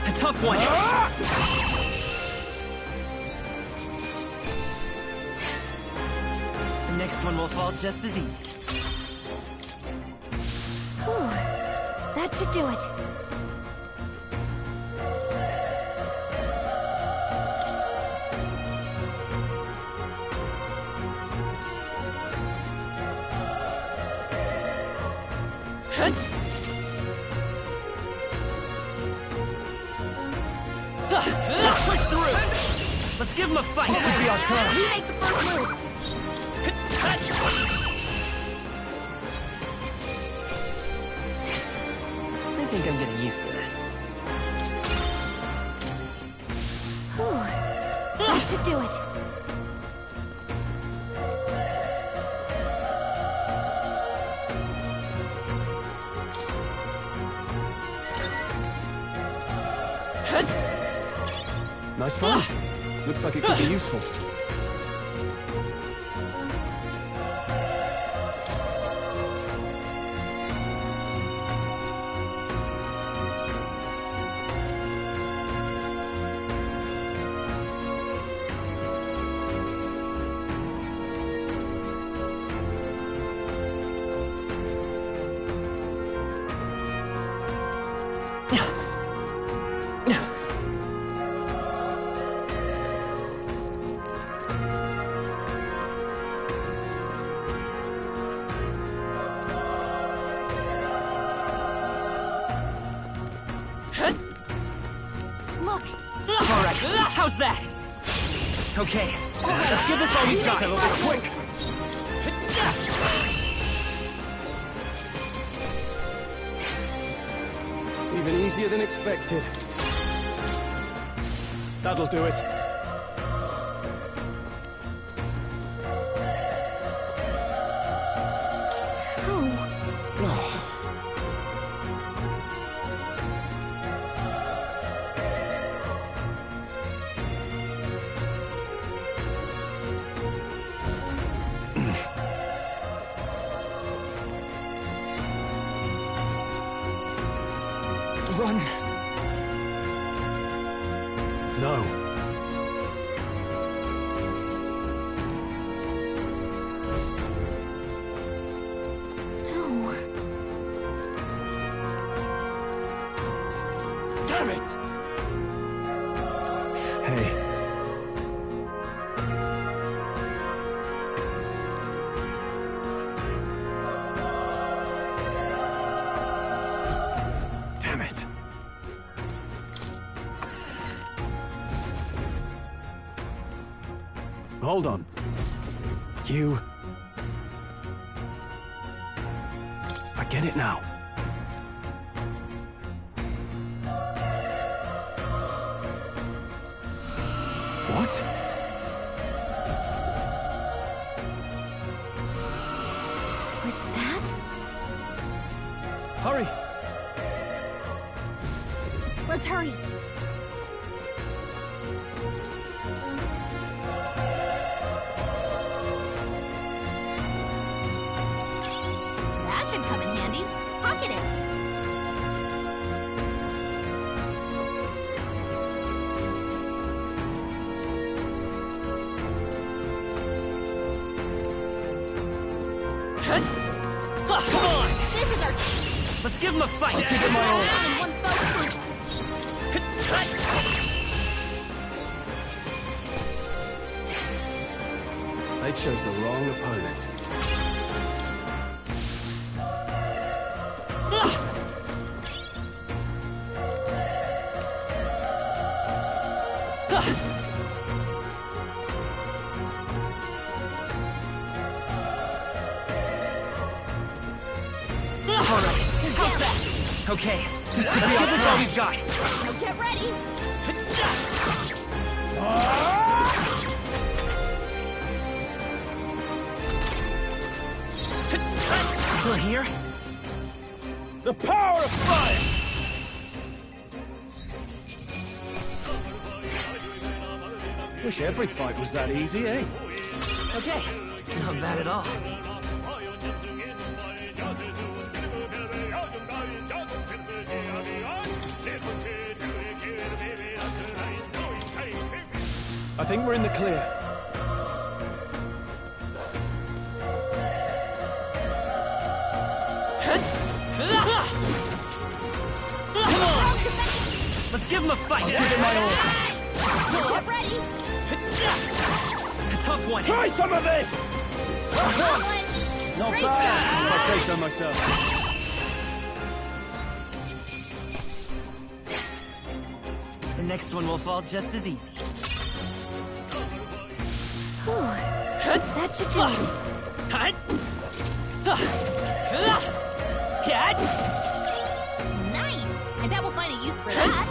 A tough one. The next one will fall just as easy. Whew. That should do it. Let's push through. Let's give him a fight. This will be our chance. We make the first move. I think I'm getting used to this. Whew. That should do it. Nice fun. Looks like it could be useful. Look! All right, how's that? Okay, let's give this all he's got. Settle this quick. Even easier than expected. That'll do it. Run. No. No. Damn it! Hey. Damn it. Hold on. You... I get it now. What? Was that? Hurry! Let's hurry. That should come in handy. Pocket it. Come on! This is our... Let's give him a fight! I'll give it my all. In one focus. They chose the wrong opponent. Okay, this could be this all we've got. Now get ready. Still here? The power of fire! Wish every fight was that easy, eh? Okay, not bad at all. I think we're in the clear. Come on! Let's give him a fight! I'll give it my all. Get ready. A tough one! Try some of this! Not Great bad, job. if I say so myself. The next one will fall just as easy. Whew. That should do it. Nice. I bet we'll find a use for that.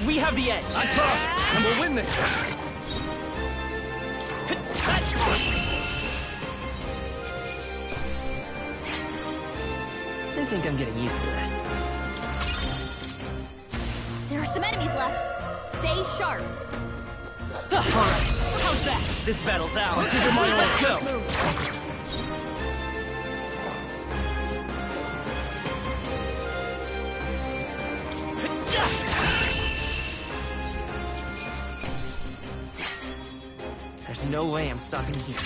We have the edge. I'm tough, and we'll win this. I think I'm getting used to this. There are some enemies left. Stay sharp. Alright, how's that? This battle's ours. Let's go. There's no way I'm stopping here.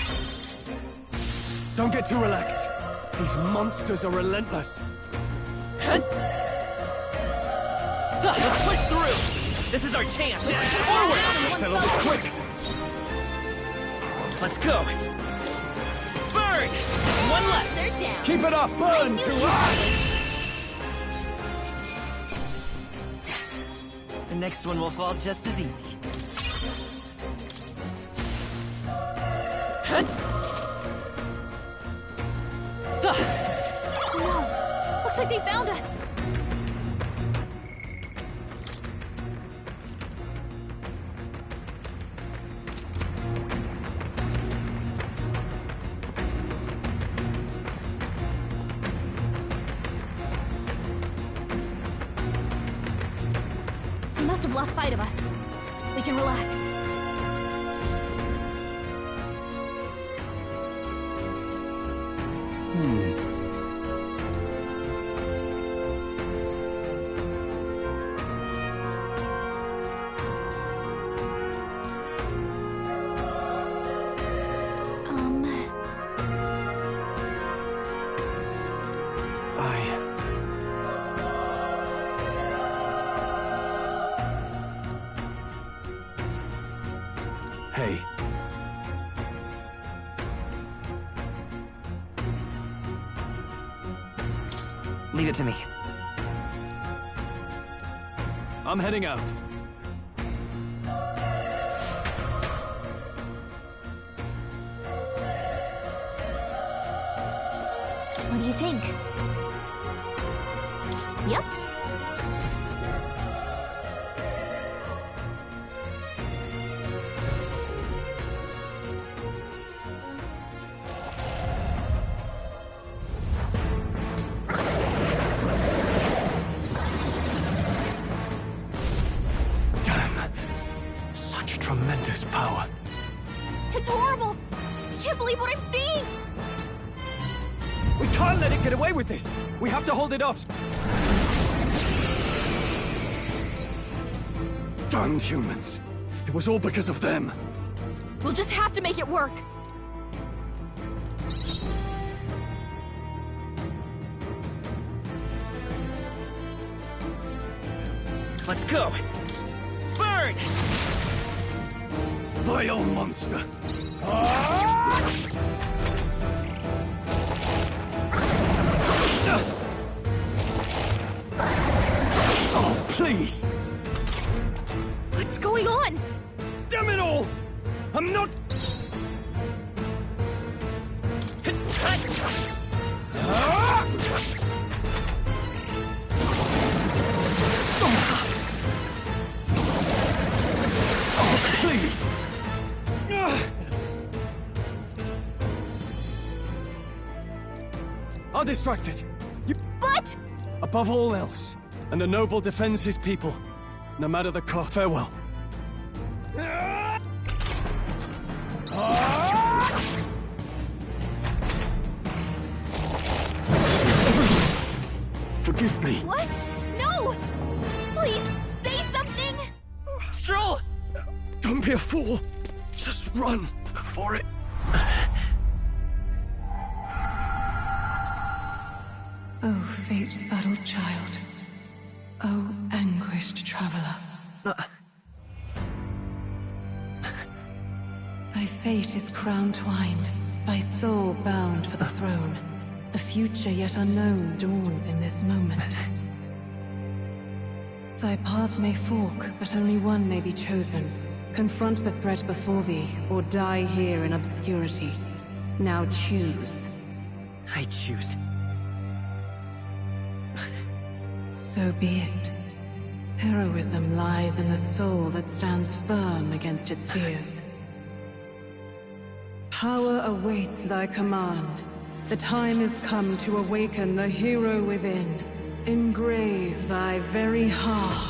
Don't get too relaxed. These monsters are relentless. Let's push through! This is our chance! Forward! Settle this quick! Let's go! Burn! One left! They're down. Keep it up! Burn to us! The next one will fall just as easy. No. Looks like they found us. must have lost sight of us. We can relax. Hey. Leave it to me. I'm heading out. What do you think? Yep. Tremendous power. It's horrible! I can't believe what I'm seeing! We can't let it get away with this! We have to hold it off! Damned humans. It was all because of them. We'll just have to make it work. Let's go! Burn! Vile monster! Oh, please! What's going on? Damn it all! I'm not... Please! I'll distract it. But... Above all else, and a noble defends his people, no matter the cost. Farewell. Forgive me. What? No! Please, say something! Stroll! Don't be a fool. Just run for it. Oh, fate-saddled child. Oh, anguished traveler. Thy fate is crown-twined, thy soul bound for the throne. The future yet unknown dawns in this moment. Thy path may fork, but only one may be chosen. Confront the threat before thee, or die here in obscurity. Now choose. I choose. So be it. Heroism lies in the soul that stands firm against its fears. Power awaits thy command. The time is come to awaken the hero within. Engrave thy very heart.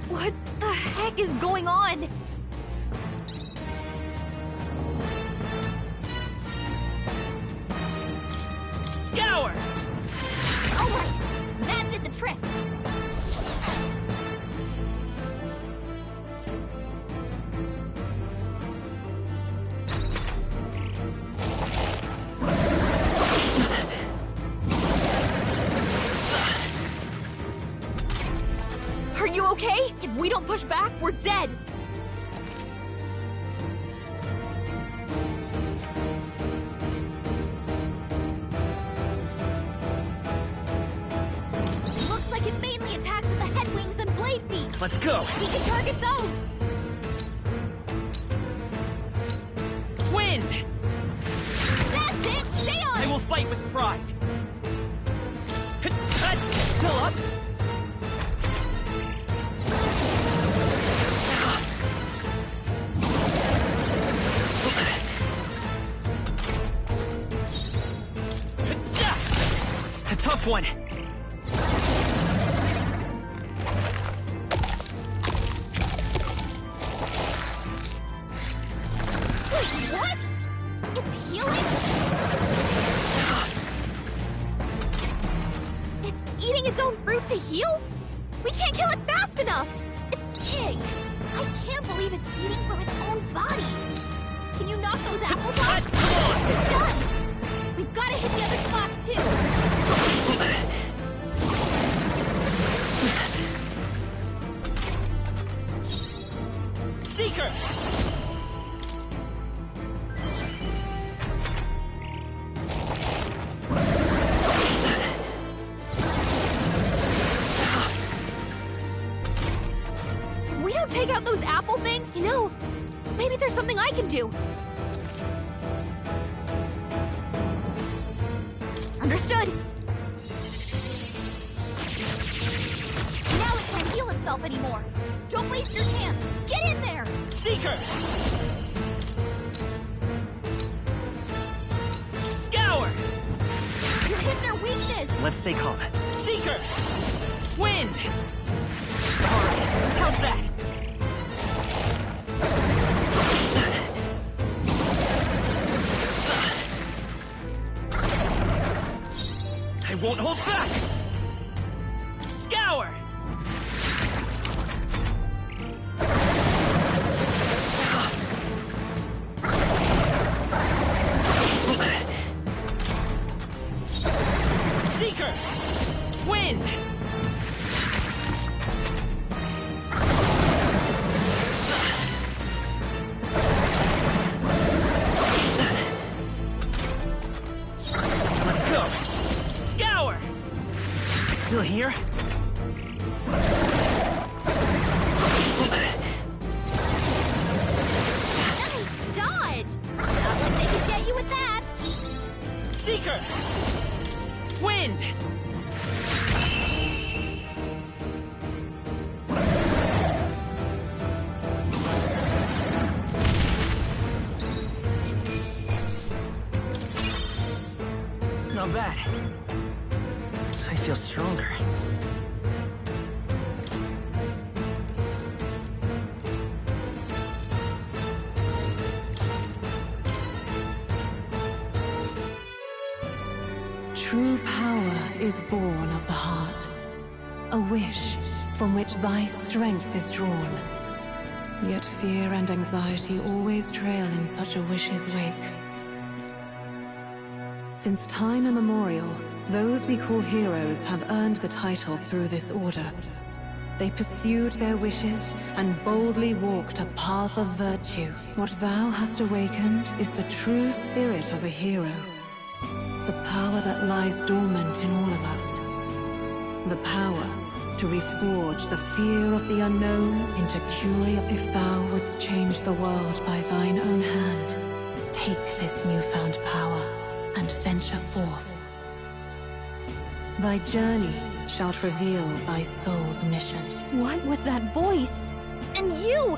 What the heck is going on? Scour! Alright, that did the trick. you okay? If we don't push back, we're dead! Looks like it mainly attacks with the head wings and blade feet! Let's go! We can target those! Wind! That's it! Stay on I it! will fight with pride! Still up? A tough one! Wait, what? It's healing? It's eating its own fruit to heal? We can't kill it fast enough! It's big! I can't believe it's eating from its own body! Can you knock those apples off? It's done! We've got to hit the other spots, too! Seeker! If we don't take out those apple things, you know, maybe there's something I can do. Understood. Now it can't heal itself anymore. Don't waste your chance. Get in there! Seeker! Scour! You hit their weakness! Let's stay calm. Seeker! Wind! Alright, how's that? I won't hold back! Scour! Seeker! Wind! Let's go! Scour! Still here? Nice dodge! Not like they could get you with that! Seeker! Wind! Not bad. I feel stronger. True power is born of the heart, a wish from which thy strength is drawn. Yet fear and anxiety always trail in such a wish's wake. Since time immemorial, those we call heroes have earned the title through this order. They pursued their wishes and boldly walked a path of virtue. What thou hast awakened is the true spirit of a hero. The power that lies dormant in all of us. The power to reforge the fear of the unknown into curiosity. If thou wouldst change the world by thine own hand, take this newfound power and venture forth. Thy journey shalt reveal thy soul's mission. What was that voice? And you!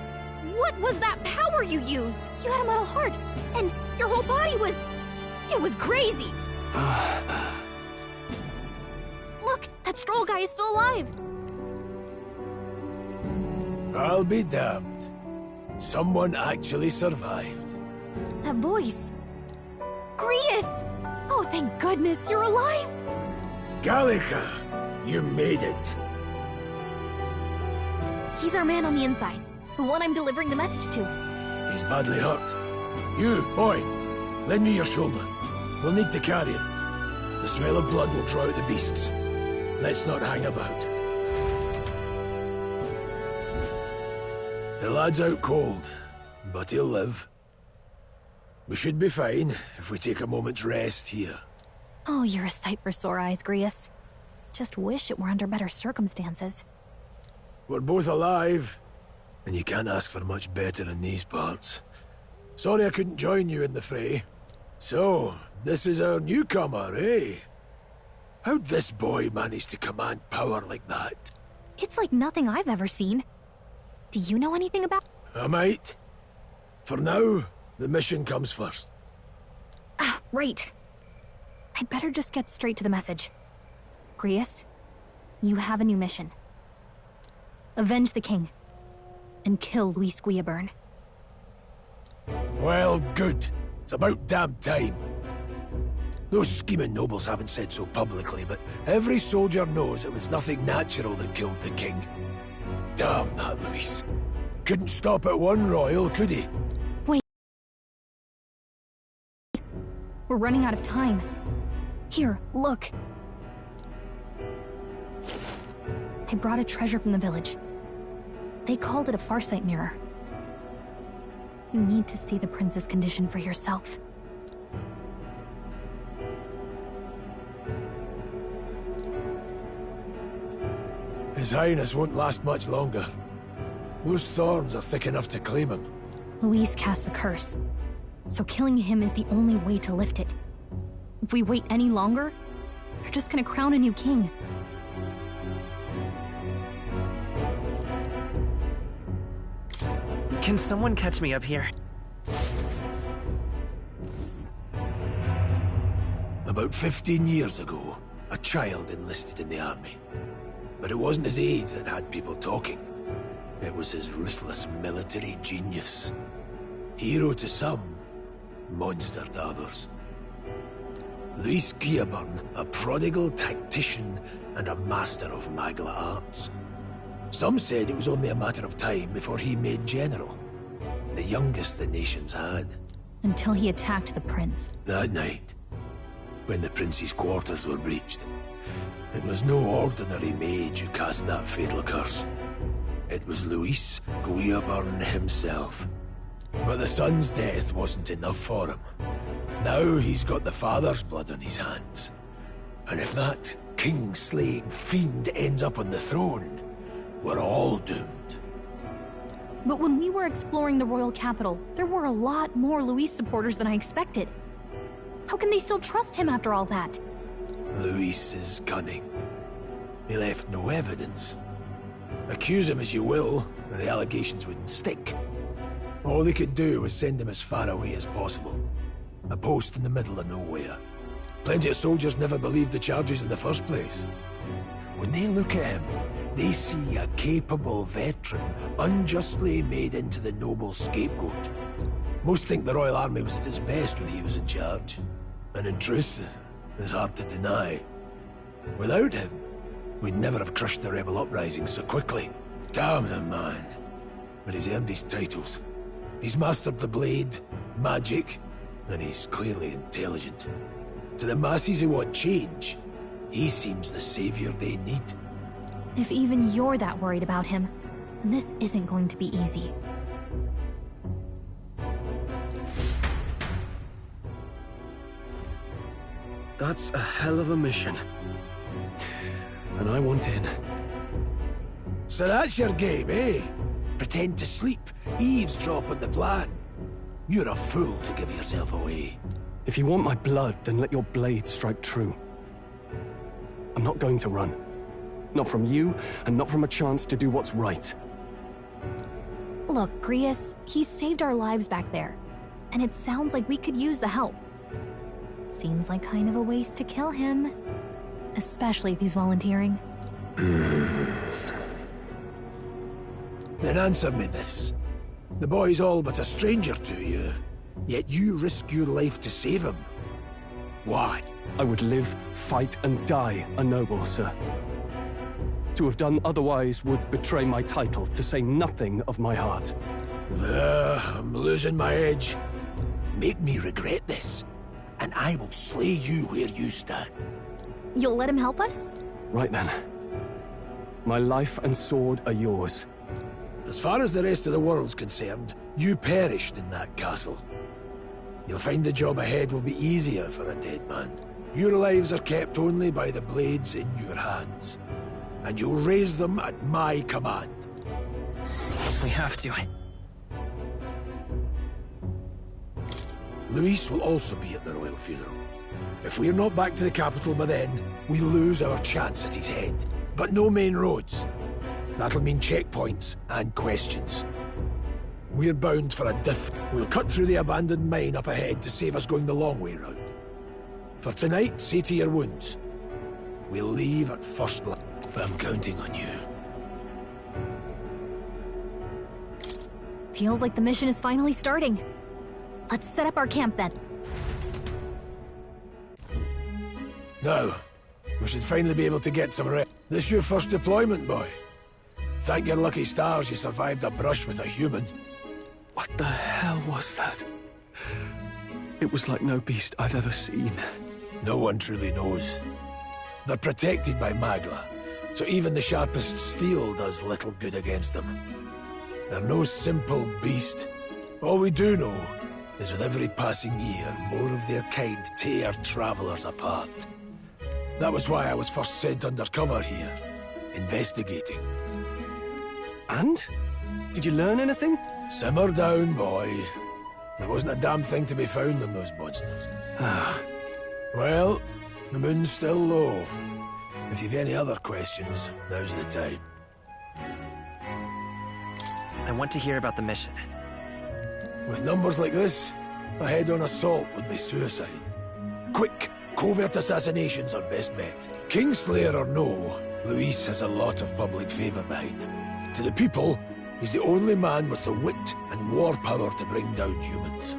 What was that power you used? You had a metal heart, and your whole body was... It was crazy! Look, that Stroll guy is still alive! I'll be damned. Someone actually survived. That voice... Gretus! Oh, thank goodness, you're alive! Gallica, you made it. He's our man on the inside. The one I'm delivering the message to. He's badly hurt. You, boy, lend me your shoulder. We'll need to carry him. The smell of blood will draw out the beasts. Let's not hang about. The lad's out cold, but he'll live. We should be fine if we take a moment's rest here. Oh, you're a sight for sore eyes, Grius. Just wish it were under better circumstances. We're both alive, and you can't ask for much better in these parts. Sorry I couldn't join you in the fray. So, this is our newcomer, eh? How'd this boy manage to command power like that? It's like nothing I've ever seen. Do you know anything about— I might. For now, the mission comes first. Ah, right. I'd better just get straight to the message. Grius, you have a new mission. Avenge the king. And kill Luis Guillaburn. Well, good. It's about damn time. Those scheming nobles haven't said so publicly, but every soldier knows it was nothing natural that killed the king. Damn that Luis. Couldn't stop at one royal, could he? Wait. We're running out of time. Here, look. I brought a treasure from the village. They called it a farsight mirror. You need to see the prince's condition for yourself. His Highness won't last much longer. Those thorns are thick enough to claim him. Luis cast the curse, so killing him is the only way to lift it. If we wait any longer, they're just gonna crown a new king. Can someone catch me up here? About 15 years ago, a child enlisted in the army. But it wasn't his age that had people talking. It was his ruthless military genius. Hero to some, monster to others. Luis Guillaburn, a prodigal tactician and a master of Magla arts. Some said it was only a matter of time before he made general. The youngest the nations had. Until he attacked the prince. That night, when the prince's quarters were breached, it was no ordinary mage who cast that fatal curse. It was Luis Guillaburn himself. But the son's death wasn't enough for him. Now he's got the father's blood on his hands. And if that king-slaying fiend ends up on the throne, we're all doomed. But when we were exploring the royal capital, there were a lot more Luis supporters than I expected. How can they still trust him after all that? Luis is cunning. He left no evidence. Accuse him as you will, the allegations wouldn't stick. All they could do was send him as far away as possible. A post in the middle of nowhere. Plenty of soldiers never believed the charges in the first place. When they look at him, they see a capable veteran, unjustly made into the noble scapegoat. Most think the Royal Army was at its best when he was in charge. And in truth, it's hard to deny. Without him, we'd never have crushed the rebel uprising so quickly. Damn the man. But he's earned his titles. He's mastered the blade, magic, and he's clearly intelligent. To the masses who want change, he seems the savior they need. If even you're that worried about him, then this isn't going to be easy. That's a hell of a mission. And I want in. So that's your game, eh? Pretend to sleep, eavesdrop on the plan. You're a fool to give yourself away. If you want my blood, then let your blade strike true. I'm not going to run. Not from you, and not from a chance to do what's right. Look, Grius, he saved our lives back there. And it sounds like we could use the help. Seems like kind of a waste to kill him. Especially if he's volunteering. Then answer me this. The boy's all but a stranger to you, yet you risk your life to save him. Why? I would live, fight, and die a noble, sir. To have done otherwise would betray my title, to say nothing of my heart. I'm losing my edge. Make me regret this, and I will slay you where you stand. You'll let him help us? Right then. My life and sword are yours. As far as the rest of the world's concerned, you perished in that castle. You'll find the job ahead will be easier for a dead man. Your lives are kept only by the blades in your hands. And you'll raise them at my command. We have to. Luis will also be at the royal funeral. If we're not back to the capital by then, we lose our chance at his head. But no main roads. That'll mean checkpoints and questions. We're bound for a diff. We'll cut through the abandoned mine up ahead to save us going the long way round. For tonight, see to your wounds. We'll leave at first light. I'm counting on you. Feels like the mission is finally starting. Let's set up our camp then. Now, we should finally be able to get some rest. This your first deployment, boy? Thank your lucky stars you survived a brush with a human. What the hell was that? It was like no beast I've ever seen. No one truly knows. They're protected by Magla, so even the sharpest steel does little good against them. They're no simple beast. All we do know is with every passing year, more of their kind tear travelers apart. That was why I was first sent undercover here, investigating. And? Did you learn anything? Simmer down, boy. There wasn't a damn thing to be found on those monsters. Well, the moon's still low. If you've any other questions, now's the time. I want to hear about the mission. With numbers like this, a head-on assault would be suicide. Quick, covert assassinations are best bet. Kingslayer or no, Luis has a lot of public favour behind him. To the people, he's the only man with the wit and war power to bring down humans.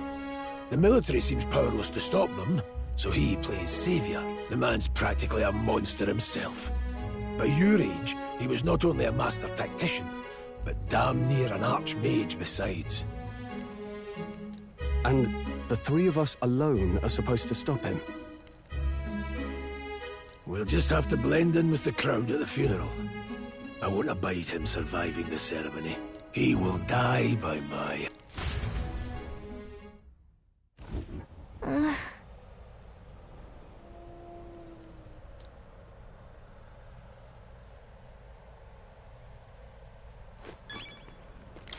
The military seems powerless to stop them, so he plays saviour. The man's practically a monster himself. By your age, he was not only a master tactician, but damn near an archmage besides. And the three of us alone are supposed to stop him? We'll just have to blend in with the crowd at the funeral. I won't abide him surviving the ceremony. He will die by my...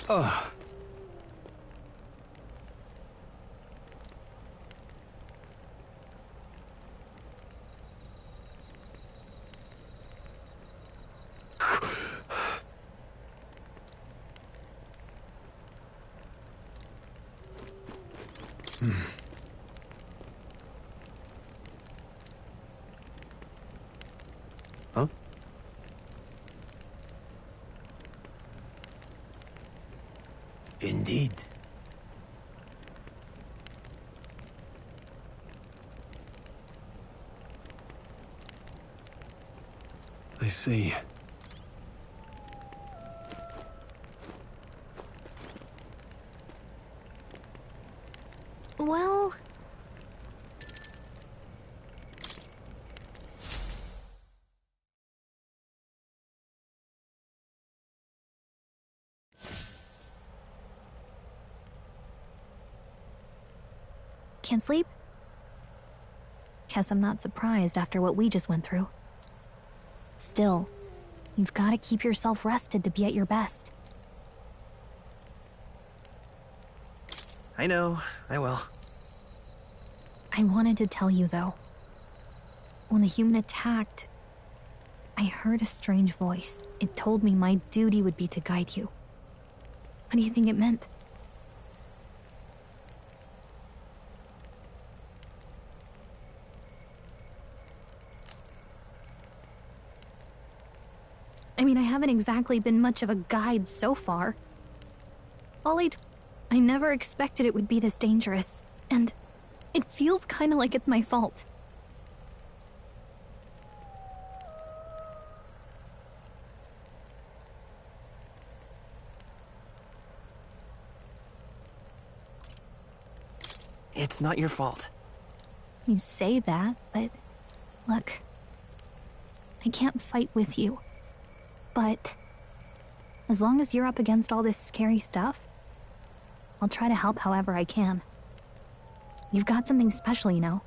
Ugh. Huh? Indeed. I see. Well... Can't sleep? Guess I'm not surprised after what we just went through. Still, you've got to keep yourself rested to be at your best. I know, I will. I wanted to tell you, though. When the human attacked, I heard a strange voice. It told me my duty would be to guide you. What do you think it meant? I mean, I haven't exactly been much of a guide so far. I never expected it would be this dangerous, and it feels kind of like it's my fault. It's not your fault. You say that, but look, I can't fight with you. But As long as you're up against all this scary stuff, I'll try to help however I can. You've got something special, you know.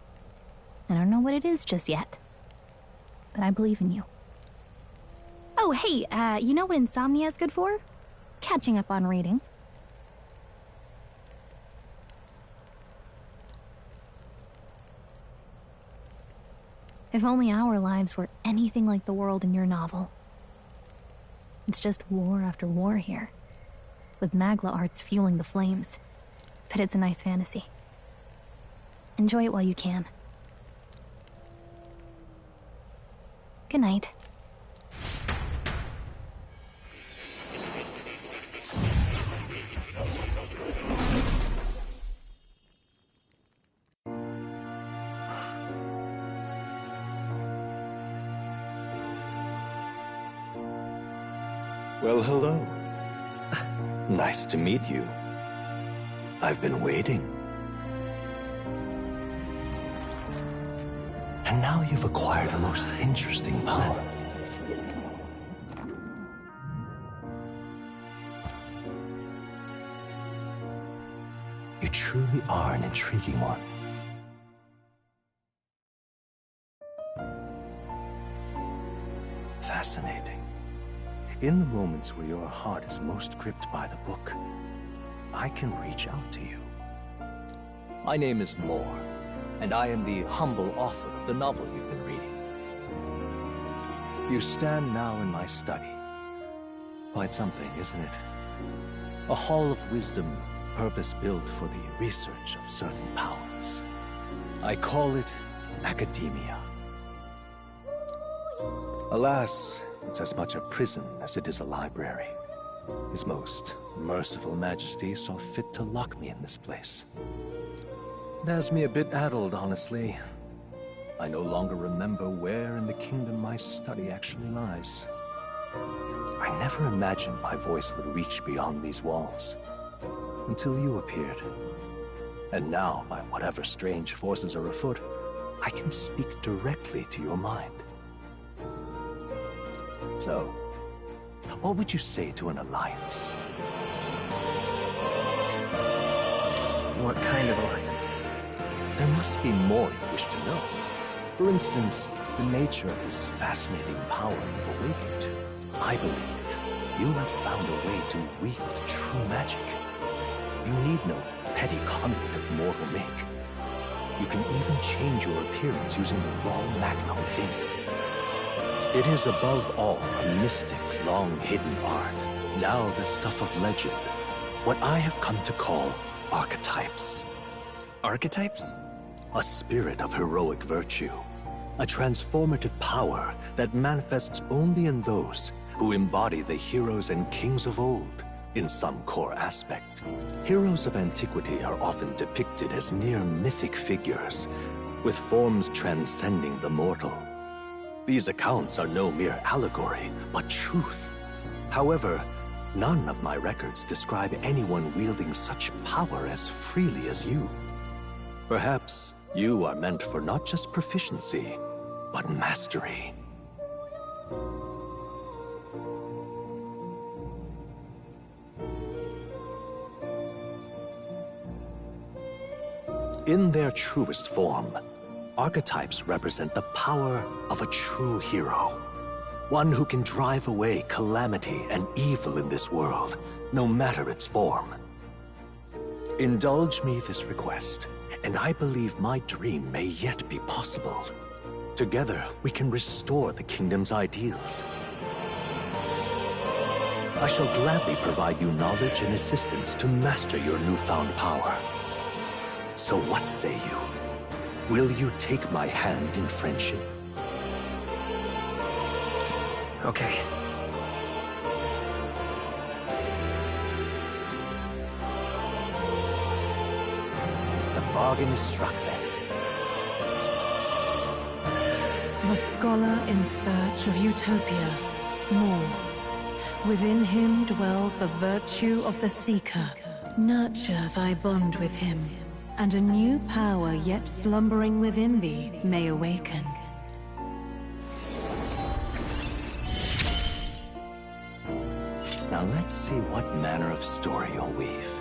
I don't know what it is just yet, but I believe in you. Oh, hey, you know what insomnia is good for? Catching up on reading. If only our lives were anything like the world in your novel. It's just war after war here, with Magla arts fueling the flames. But it's a nice fantasy. Enjoy it while you can. Good night. Well, hello. Nice to meet you. I've been waiting. And now you've acquired a most interesting power. You truly are an intriguing one. Fascinating. In the moments where your heart is most gripped by the book, I can reach out to you. My name is Moore, and I am the humble author of the novel you've been reading. You stand now in my study. Quite something, isn't it? A hall of wisdom, purpose-built for the research of certain powers. I call it academia. Alas, it's as much a prison as it is a library. His most merciful majesty saw fit to lock me in this place. It has me a bit addled, honestly. I no longer remember where in the kingdom my study actually lies. I never imagined my voice would reach beyond these walls, until you appeared. And now, by whatever strange forces are afoot, I can speak directly to your mind. So, what would you say to an alliance? What kind of alliance? There must be more you wish to know. For instance, the nature of this fascinating power you've awakened to. I believe you have found a way to wield true magic. You need no petty conduit of mortal make. You can even change your appearance using the raw magna within. It is above all a mystic, long-hidden art, now the stuff of legend. What I have come to call archetypes. Archetypes? A spirit of heroic virtue. A transformative power that manifests only in those who embody the heroes and kings of old in some core aspect. Heroes of antiquity are often depicted as near mythic figures, with forms transcending the mortal. These accounts are no mere allegory, but truth. However, none of my records describe anyone wielding such power as freely as you. Perhaps you are meant for not just proficiency, but mastery. In their truest form, archetypes represent the power of a true hero. One who can drive away calamity and evil in this world, no matter its form. Indulge me this request, and I believe my dream may yet be possible. Together, we can restore the kingdom's ideals. I shall gladly provide you knowledge and assistance to master your newfound power. So what say you? Will you take my hand in friendship? Okay. The bargain is struck then. The scholar in search of utopia. More. Within him dwells the virtue of the seeker. Nurture thy bond with him, and a new power yet slumbering within thee may awaken. Now let's see what manner of story you'll weave.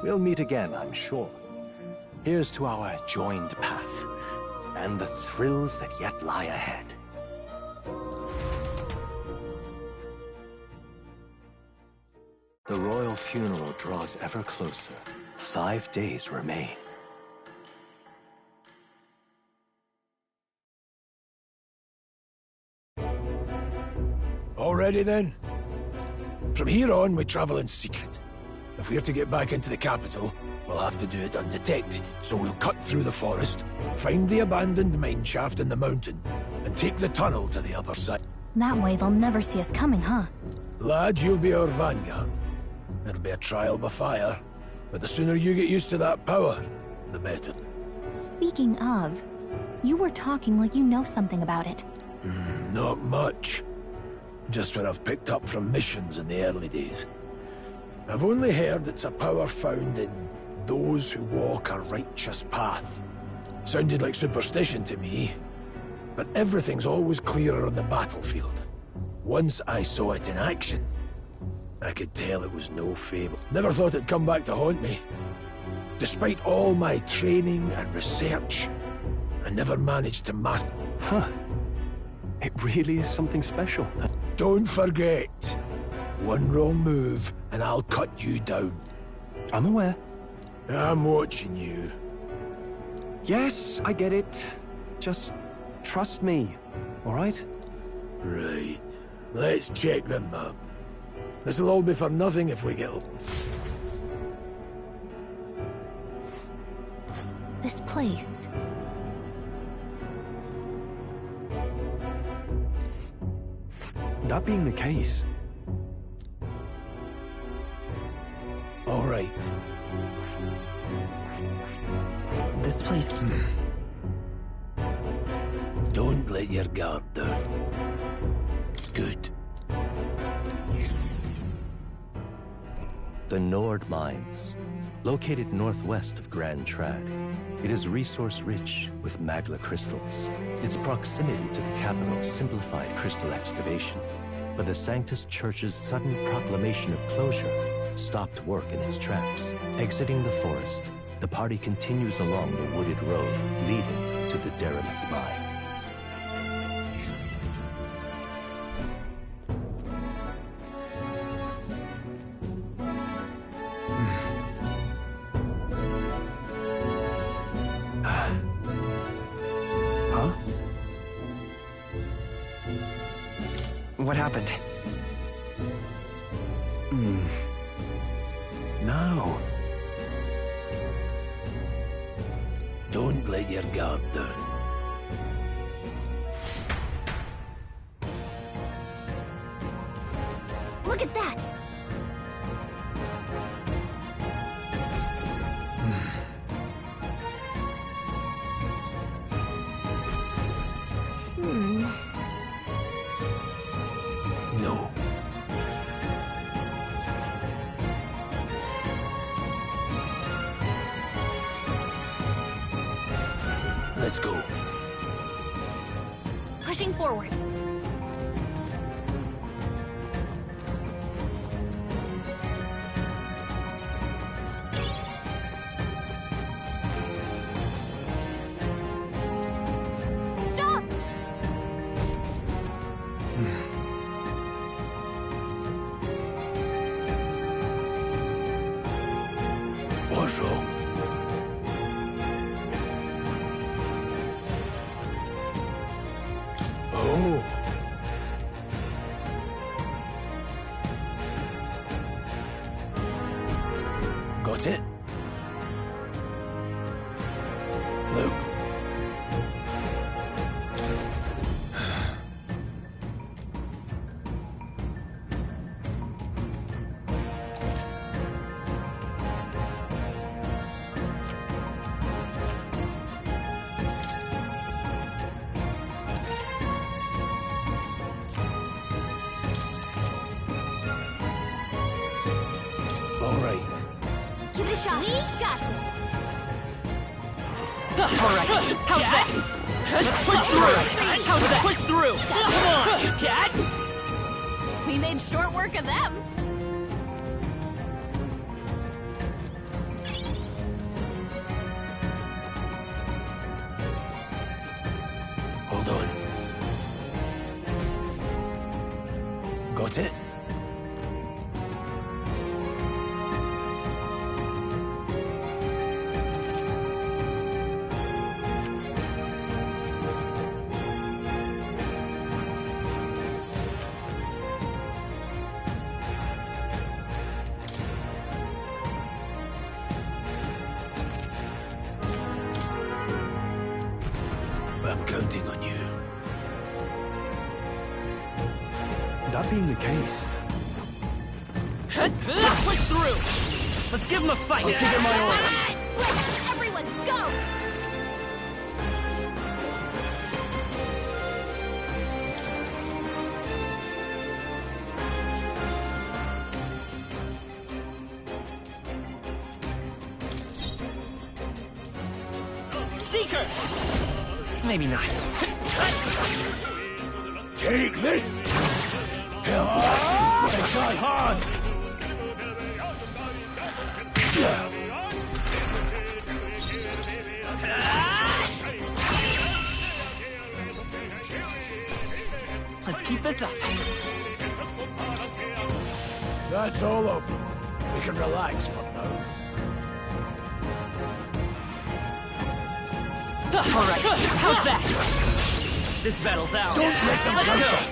We'll meet again, I'm sure. Here's to our joined path, and the thrills that yet lie ahead. The royal funeral draws ever closer. 5 days remain. All ready then? From here on, we travel in secret. If we're to get back into the capital, we'll have to do it undetected. So we'll cut through the forest, find the abandoned mine shaft in the mountain, and take the tunnel to the other side. That way they'll never see us coming, huh? Lad, you'll be our vanguard. It'll be a trial by fire, but the sooner you get used to that power, the better. Speaking of, you were talking like you know something about it. Not much. Just what I've picked up from missions in the early days. I've only heard it's a power found in those who walk a righteous path. Sounded like superstition to me, but everything's always clearer on the battlefield. Once I saw it in action, I could tell it was no fable. Never thought it'd come back to haunt me. Despite all my training and research, I never managed to master. Huh. It really is something special. Don't forget. One wrong move, and I'll cut you down. I'm aware. I'm watching you. Yes, I get it. Just trust me, all right? Right. Let's check the map. This'll all be for nothing if we get... This place. That being the case... All right. This place... Don't let your guard down. Good. The Nord Mines, located northwest of Grand Trad. It is resource-rich with magla crystals. Its proximity to the capital simplified crystal excavation, but the Sanctus Church's sudden proclamation of closure stopped work in its tracks. Exiting the forest, the party continues along the wooded road leading to the derelict mine. Huh? What happened? No. Don't let your guard down. Look at that! No. Let's go. Pushing forward. Stop! What's wrong? Oh. Got it? Look. All right. Give it a shot. We got this. All right. How's that? Let's push through. How's that? Push through. Come on, cat. We made short work of them. Hold on. Got it? I'm counting on you. That being the case, Let's push through. Let's give him a fight. Let's give him my order. Let's everyone go. Seeker. Maybe not. Take this! Hell back to try hard! Let's keep this up. That's all over. We can relax for now. All right, how's that? This battle's out. Don't let them Let's closer. go.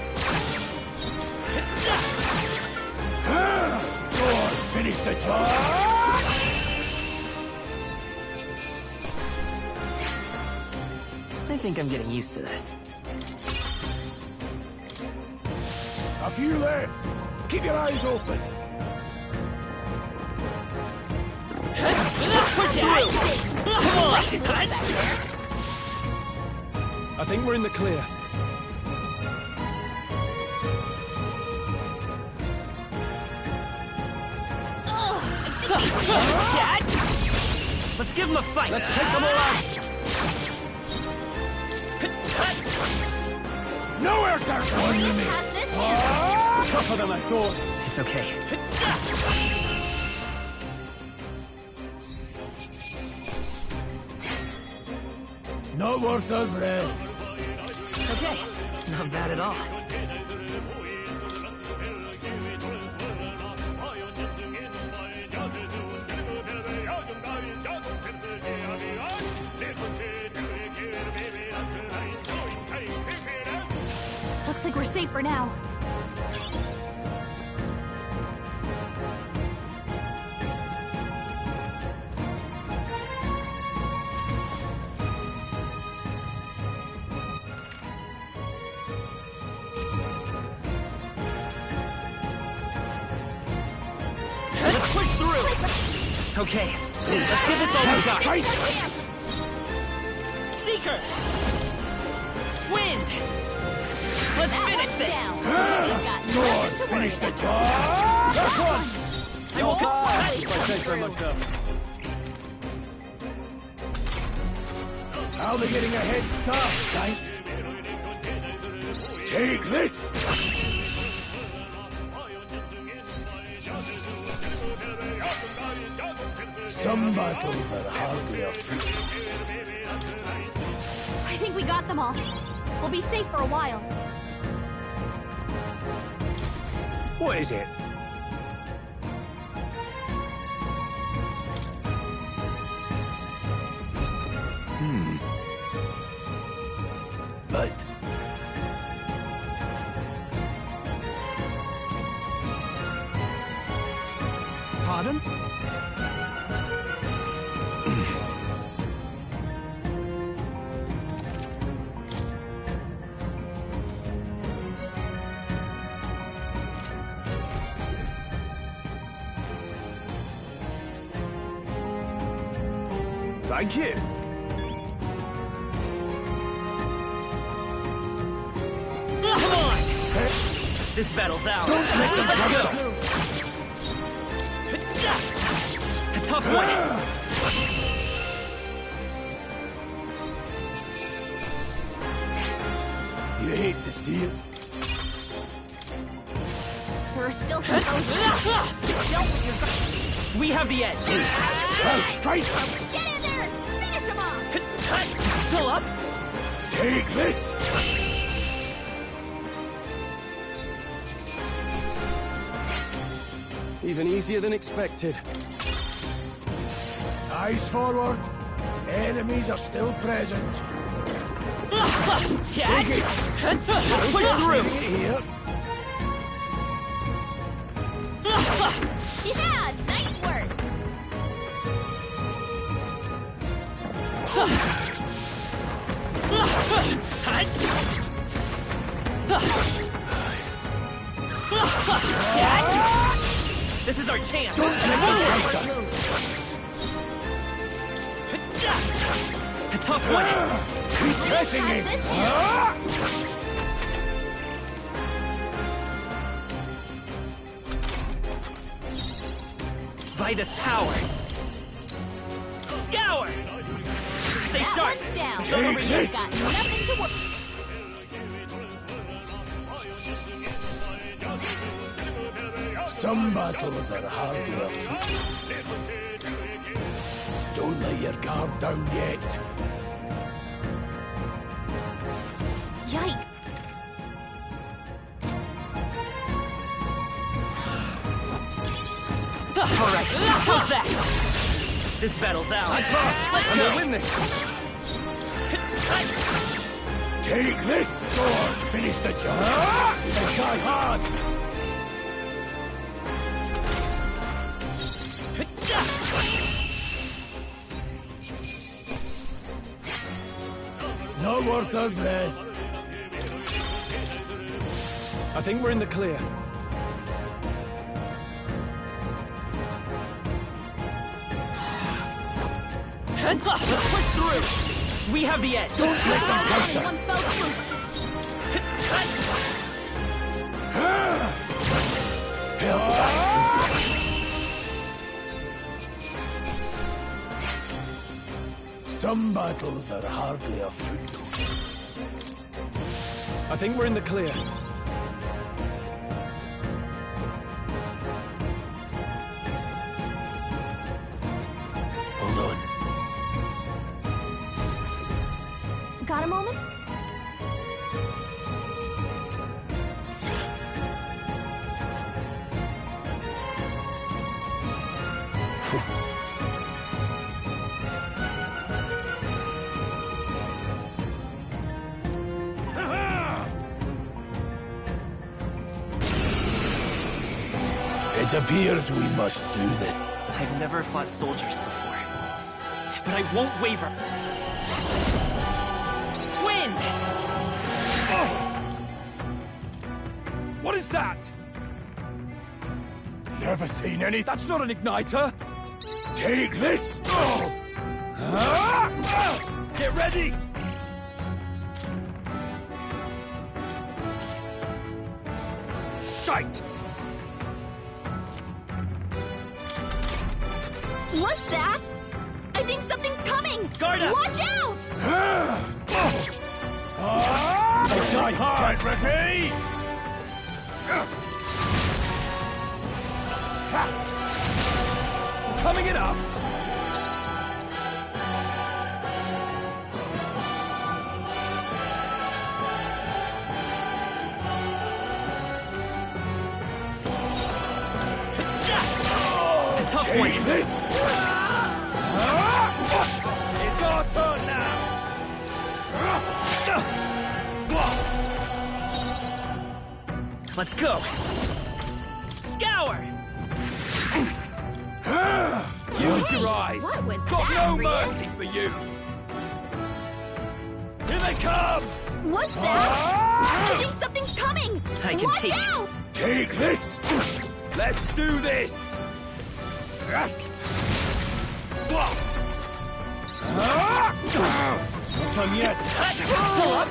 Go on, finish the job! I think I'm getting used to this. A few left. Keep your eyes open. Let's push through. Come on. I think we're in the clear. Cat! Let's give him a fight. Let's take them all out. Nowhere to run with me. Tougher than I thought. It's okay. Not worth a breath. Okay, not bad at all. Looks like we're safe for now. Let's push through. Okay, let's give this all we got. Seeker! Wind! Let's finish this! Go on, finish the job! That's one! If I say so myself. I'll be getting a head start, thanks. Take this! Some battles are hardly a feat. I think we got them all. We'll be safe for a while. What is it? But pardon? thank you. Come on! This battle's out. Don't make them Let's jump. go. tough one! You hate to see it. There are still some foes. We have the edge! Well, strike! Get in there! Finish him off! Still up? Take this! Even easier than expected. Eyes forward. Enemies are still present. Take it! Push through! Here. Yeah, nice work! This is our chance! Don't let me A tough one! Keep pressing him! By this power! Scour! Stay sharp! One's down. Take this! Got nothing to work. Some battles are hardly a fight. Don't let your guard down yet. Yikes! Alright, how's that? This battle's out. I trust! Let's We'll go! win this! Take this! Go on, finish the job! And die hard! Not worth a breath. I think we're in the clear. Let's push through! We have the edge! Don't let them counter! One foe Help back! Some battles are hardly afoot. I think we're in the clear. Hold on. Got a moment? It appears we must do this. I've never fought soldiers before, but I won't waver. Wind! What is that? Never seen any. That's not an igniter! Take this! Get ready! Shite! What's that? I think something's coming! Guard up! Watch out! Die hard! Get ready! Coming at us! A tough one! Take this! It's our turn now! Blast! Let's go! Scour! Use your eyes! What was Got that, no Riz? mercy for you! Here they come! What's that? I think something's coming! I can Watch take it. out! Take this! Let's do this! Blast! Not done yet! Still up?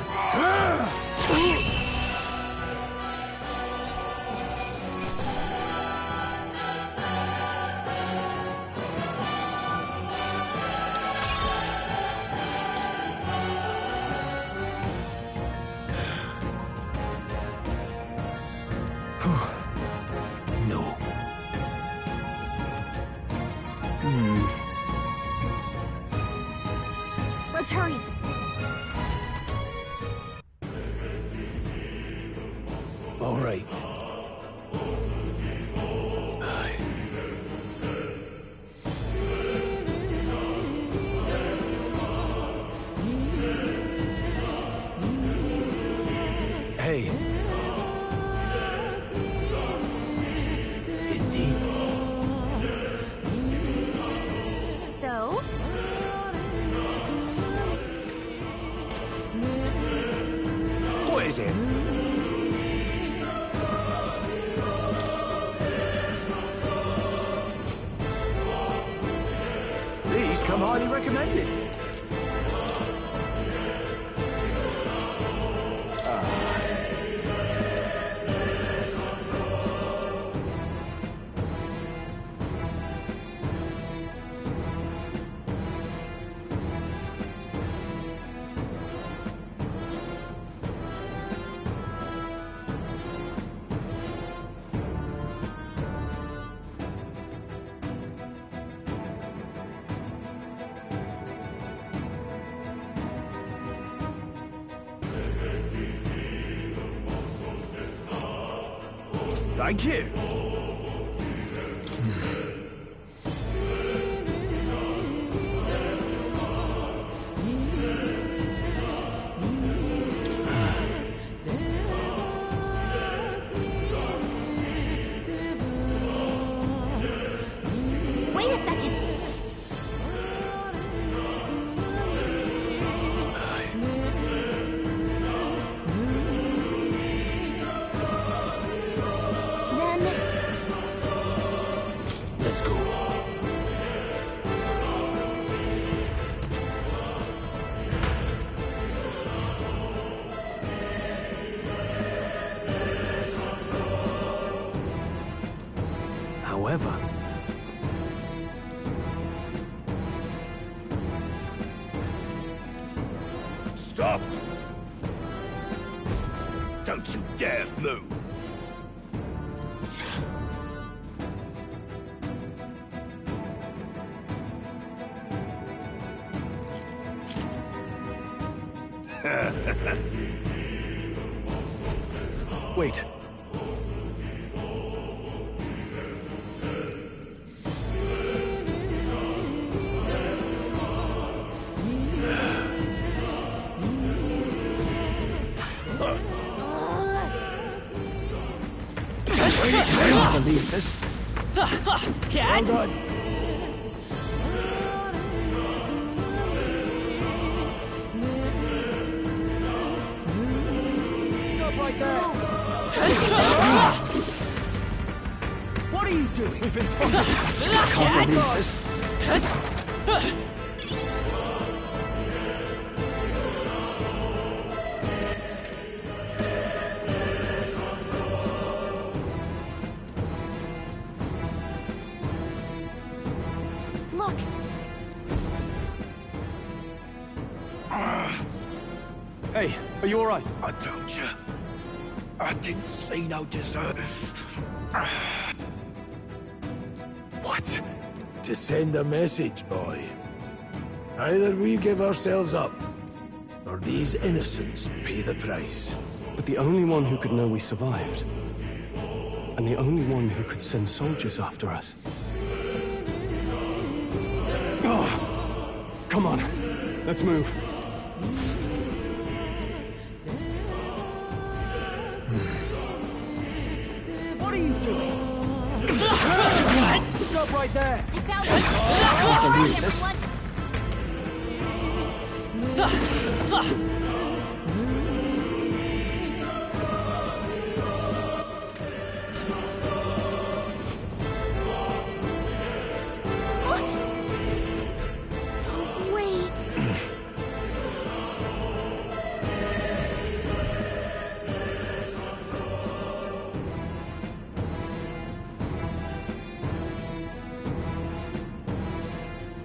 Let's hurry. All right. Hey. Indeed. So? What is it? These come highly recommended. Thank you. Wait a second. Let's go. However, Stop! Don't you dare move! Wait. I don't believe this. Well done. Stop right there! What are you doing? We've been spotted. I can't believe this. Look. Hey, are you all right? I told you. I didn't see no dessert. What? To send a message, boy. Either we give ourselves up, or these innocents pay the price. But the only one who could know we survived, and the only one who could send soldiers after us. Oh, come on, let's move. What are you doing? Stop right there! I found it. I can't believe this. Wait.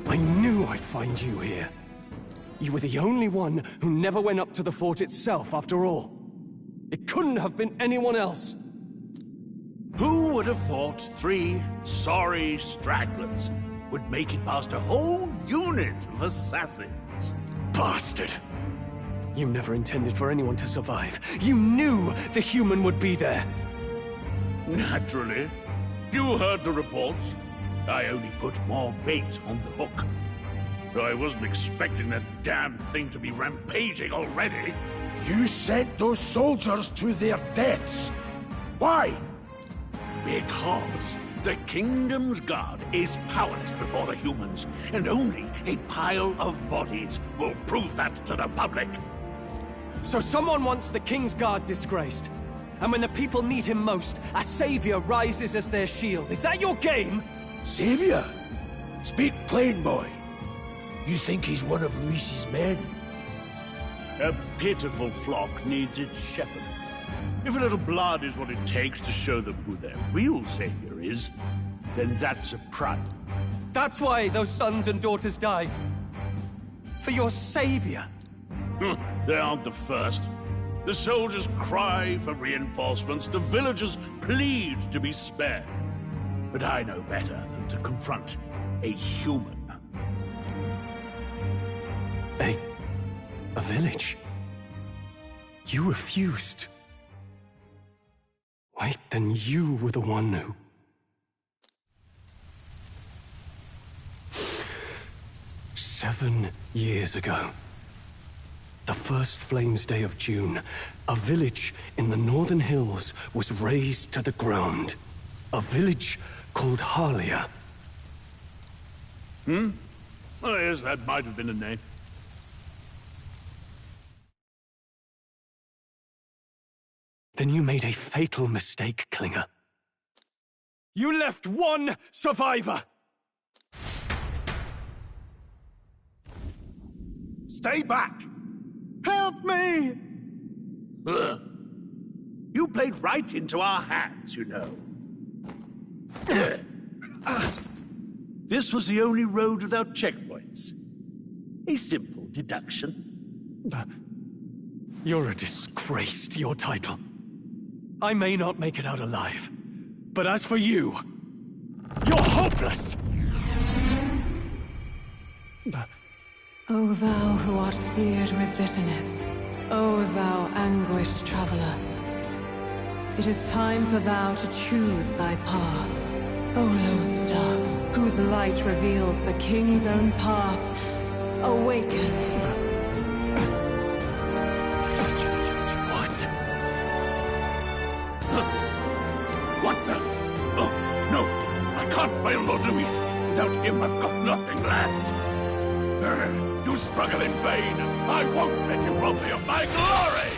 I knew I'd find you here. You were the only one who never went up to the fort itself, after all. It couldn't have been anyone else. Who would have thought 3 sorry stragglers would make it past a whole unit of assassins? bastard! You never intended for anyone to survive. You knew the human would be there. Naturally. You heard the reports. I only put more bait on the hook. I wasn't expecting that damn thing to be rampaging already. You sent those soldiers to their deaths. Why? Because the Kingdom's Guard is powerless before the humans, and only a pile of bodies will prove that to the public. So someone wants the King's Guard disgraced. And when the people need him most, a savior rises as their shield. Is that your game? Savior? Speak plain, boy. You think he's one of Luis's men? A pitiful flock needs its shepherd. If a little blood is what it takes to show them who their real savior is, then that's a price. That's why those sons and daughters die. For your savior. They aren't the first. The soldiers cry for reinforcements, the villagers plead to be spared. But I know better than to confront a human. A village? You refused. Wait, then you were the one who... "7 years ago, the first Flames Day of June, a village in the northern hills was razed to the ground. A village called Harlia." Oh, yes, that might have been a name. Then you made a fatal mistake, Klinger. You left one survivor! Stay back! Help me! You played right into our hands, you know. This was the only road without checkpoints. A simple deduction. You're a disgrace to your title. I may not make it out alive, but as for you, you're hopeless! O thou who art seared with bitterness, O thou anguished traveler, it is time for thou to choose thy path. O lodestar, whose light reveals the king's own path, awaken. What the? Oh, no! I can't fail Lord Luis. Without him, I've got nothing left. You struggle in vain. I won't let you rob me of my glory!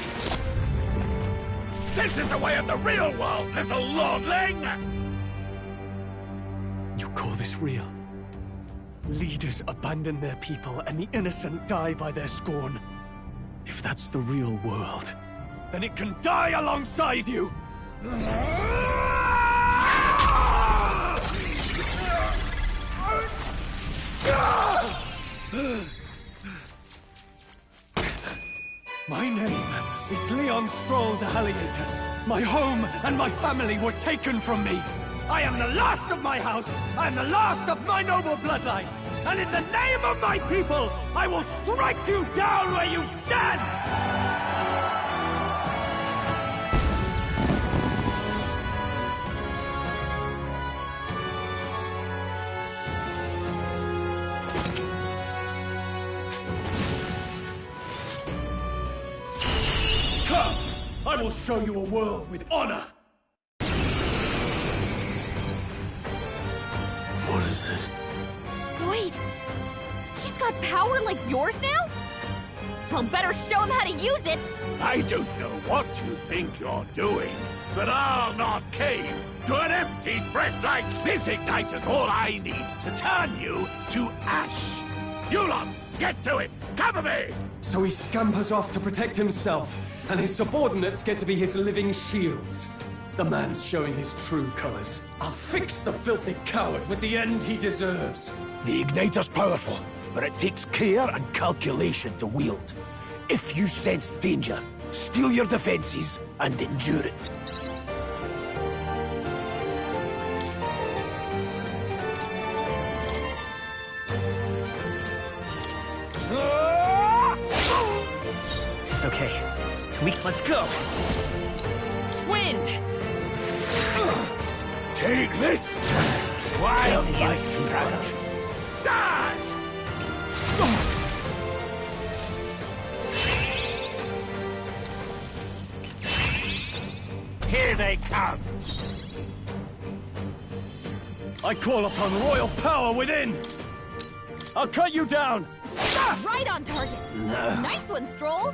This is the way of the real world, little lordling! You call this real? Leaders abandon their people and the innocent die by their scorn. If that's the real world, then it can die alongside you! My name is Leon Stroll de Haliatus. My home and my family were taken from me. I am the last of my house. I am the last of my noble bloodline. And in the name of my people, I will strike you down where you stand! Come! I will show you a world with honor! What is this? Wait! He's got power like yours now? Well, better show him how to use it! I don't know what you think you're doing, but I'll not cave to an empty threat like this. Igniter's all I need to turn you to ash. You lot, get to it! Cover me! So he scampers off to protect himself, and his subordinates get to be his living shields. The man's showing his true colors. I'll fix the filthy coward with the end he deserves. The Igniter's powerful, but it takes care and calculation to wield. If you sense danger, steel your defenses and endure it. Okay. Let's go! Wind! Take this! Why do you struggle? Die! Here they come! I call upon royal power within! I'll cut you down! Right on target. Nice one, Stroll.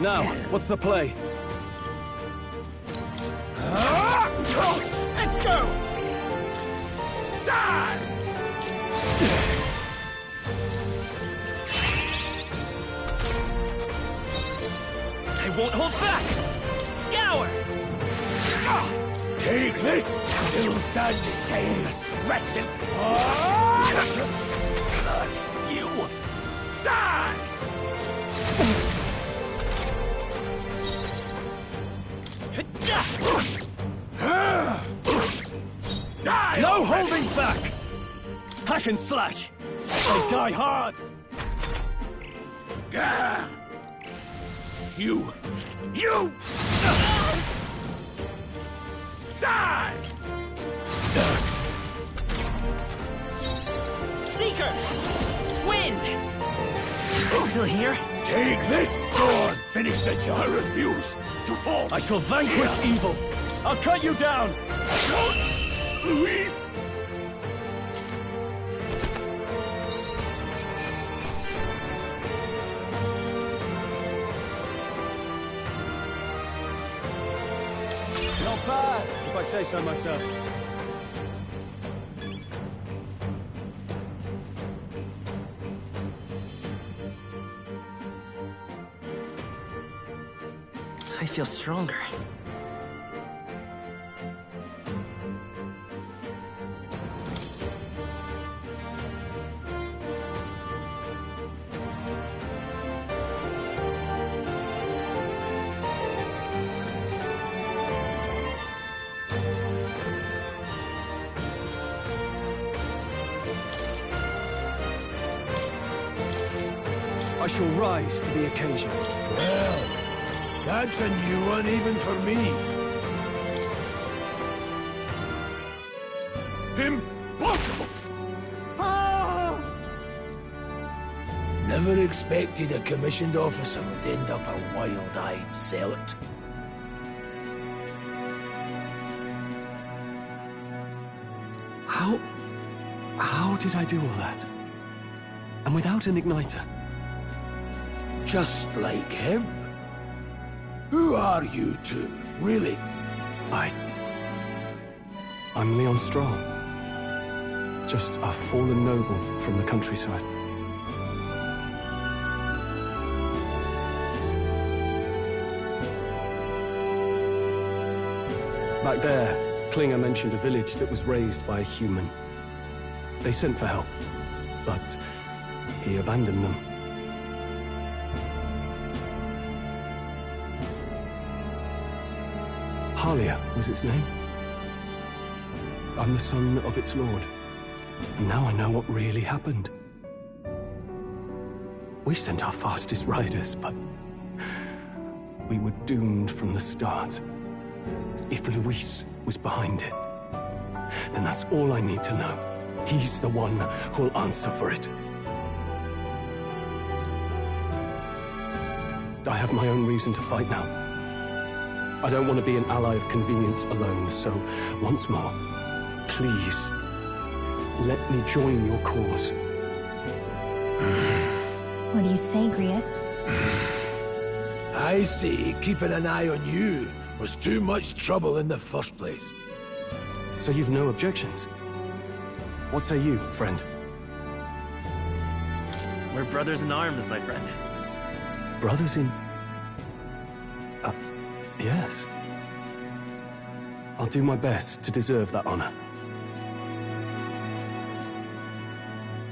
Now, what's the play? Let's go! Die! I won't hold back! Scour! Take this! Still stand shameless wretches! Curse you! Die! Die! No holding back! Hack and slash! They die hard! You! Die! Seeker! Wind! Still here? Take this! Go on, finish the job. I refuse to fall. I shall vanquish evil. I'll cut you down. Luis! Not bad, if I say so myself. I feel stronger. I shall rise to the occasion. Well, that's a new one even for me. Impossible! Never expected a commissioned officer would end up a wild-eyed zealot. How did I do all that? And without an igniter? Just like him. Who are you two, really? I'm Leon Stroll. Just a fallen noble from the countryside. Back there, Klinger mentioned a village that was raised by a human. They sent for help, but he abandoned them. Halia was its name. I'm the son of its lord, and now I know what really happened. We sent our fastest riders, but we were doomed from the start. If Luis was behind it, then that's all I need to know. He's the one who'll answer for it. I have my own reason to fight now. I don't want to be an ally of convenience alone, so once more, please, let me join your cause. What do you say, Grius? I see keeping an eye on you was too much trouble in the first place. So you've no objections? What say you, friend? We're brothers in arms, my friend. Brothers in... yes. I'll do my best to deserve that honor.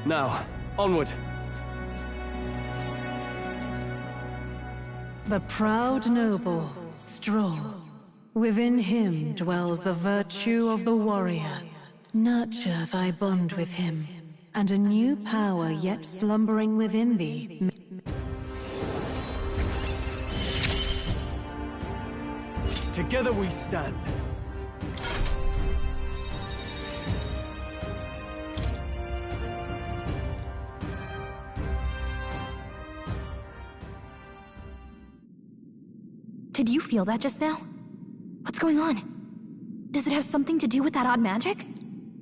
Now, onward. The proud noble, Stroll. Within him dwells the virtue of the warrior. Nurture thy bond with him, and a new power yet slumbering within thee. Together we stand. Did you feel that just now? What's going on? Does it have something to do with that odd magic?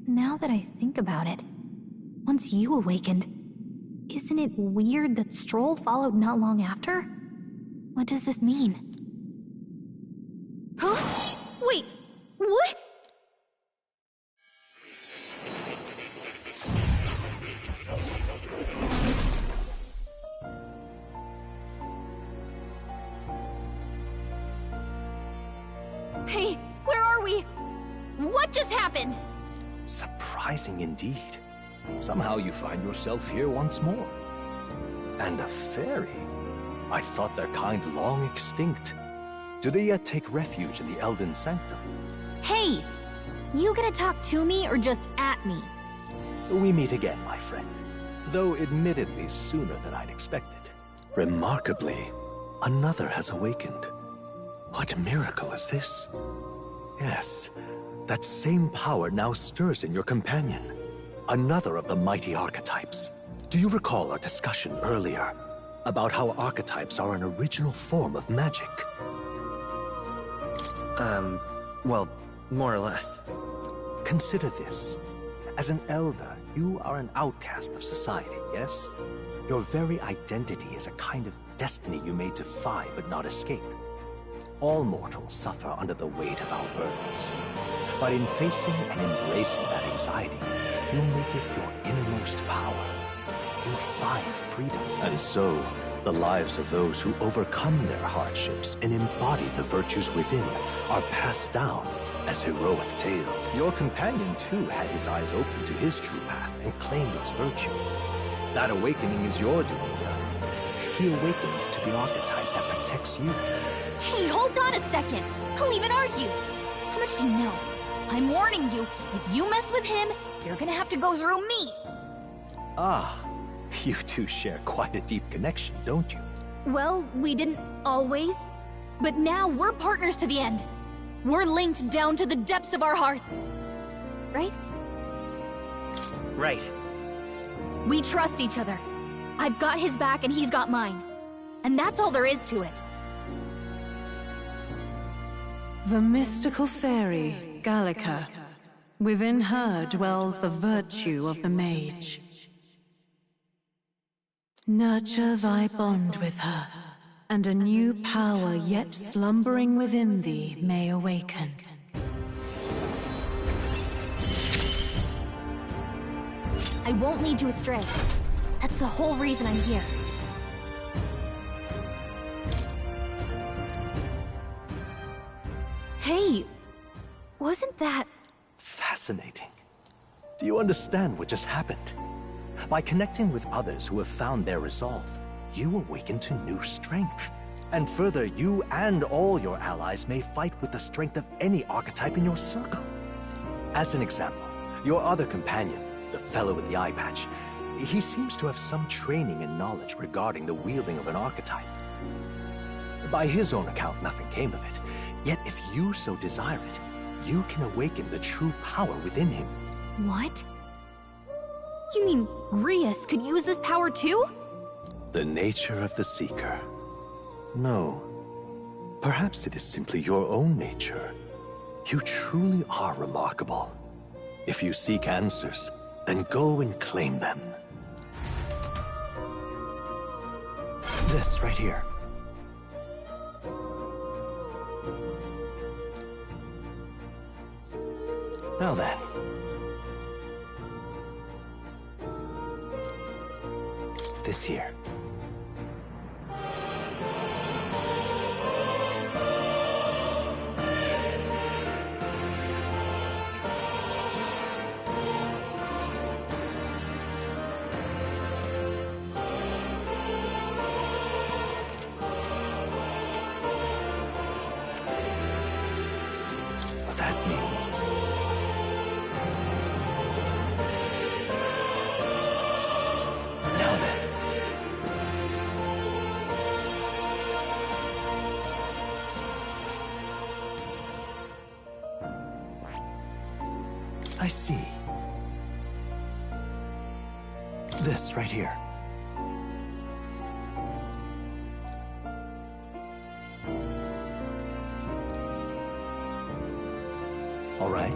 Now that I think about it, once you awakened, isn't it weird that Stroll followed not long after? What does this mean? Huh? Wait, what? Hey, where are we? What just happened? Surprising indeed. Somehow you find yourself here once more. And a fairy? I thought their kind long extinct. Do they yet take refuge in the Elden Sanctum? Hey! You gonna talk to me or just at me? We meet again, my friend. Though admittedly sooner than I'd expected. Remarkably, another has awakened. What miracle is this? Yes, that same power now stirs in your companion. Another of the mighty archetypes. Do you recall our discussion earlier about how archetypes are an original form of magic? Well, more or less. Consider this. As an elder, you are an outcast of society, yes? Your very identity is a kind of destiny you may defy but not escape. All mortals suffer under the weight of our burdens. But in facing and embracing that anxiety, you make it your innermost power. You find freedom. And so, the lives of those who overcome their hardships and embody the virtues within are passed down as heroic tales. Your companion, too, had his eyes open to his true path and claimed its virtue. That awakening is your doing, though. He awakened to the archetype that protects you. Hey, hold on a second! Who even are you? How much do you know? I'm warning you, if you mess with him, you're gonna have to go through me! Ah, you two share quite a deep connection, don't you? Well, we didn't always. But now we're partners to the end. We're linked down to the depths of our hearts. Right? Right. We trust each other. I've got his back and he's got mine. And that's all there is to it. The mystical fairy, Gallica. Within her dwells the virtue of the mage. Nurture thy bond with her, and a new power yet slumbering within thee may awaken. I won't lead you astray. That's the whole reason I'm here. Hey, wasn't that... Fascinating. Do you understand what just happened? By connecting with others who have found their resolve, you awaken to new strength. And further, you and all your allies may fight with the strength of any archetype in your circle. As an example, your other companion, the fellow with the eye patch, he seems to have some training and knowledge regarding the wielding of an archetype. By his own account, nothing came of it. Yet if you so desire it, you can awaken the true power within him. What? You mean Rias could use this power too? The nature of the Seeker. No. Perhaps it is simply your own nature. You truly are remarkable. If you seek answers, then go and claim them. This right here. Now then. This here. That means... I see. This right here. All right.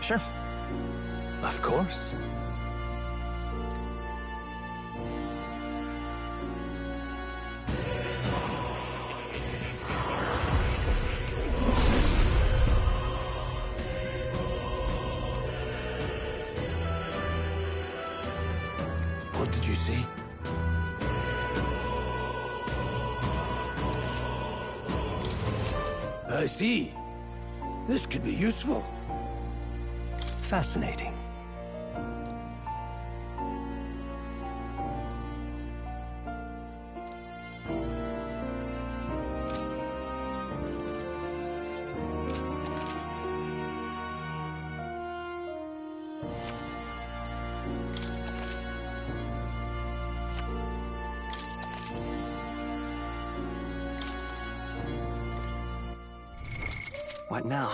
Sure. Of course. What did you say? I see. This could be useful. Fascinating. What now?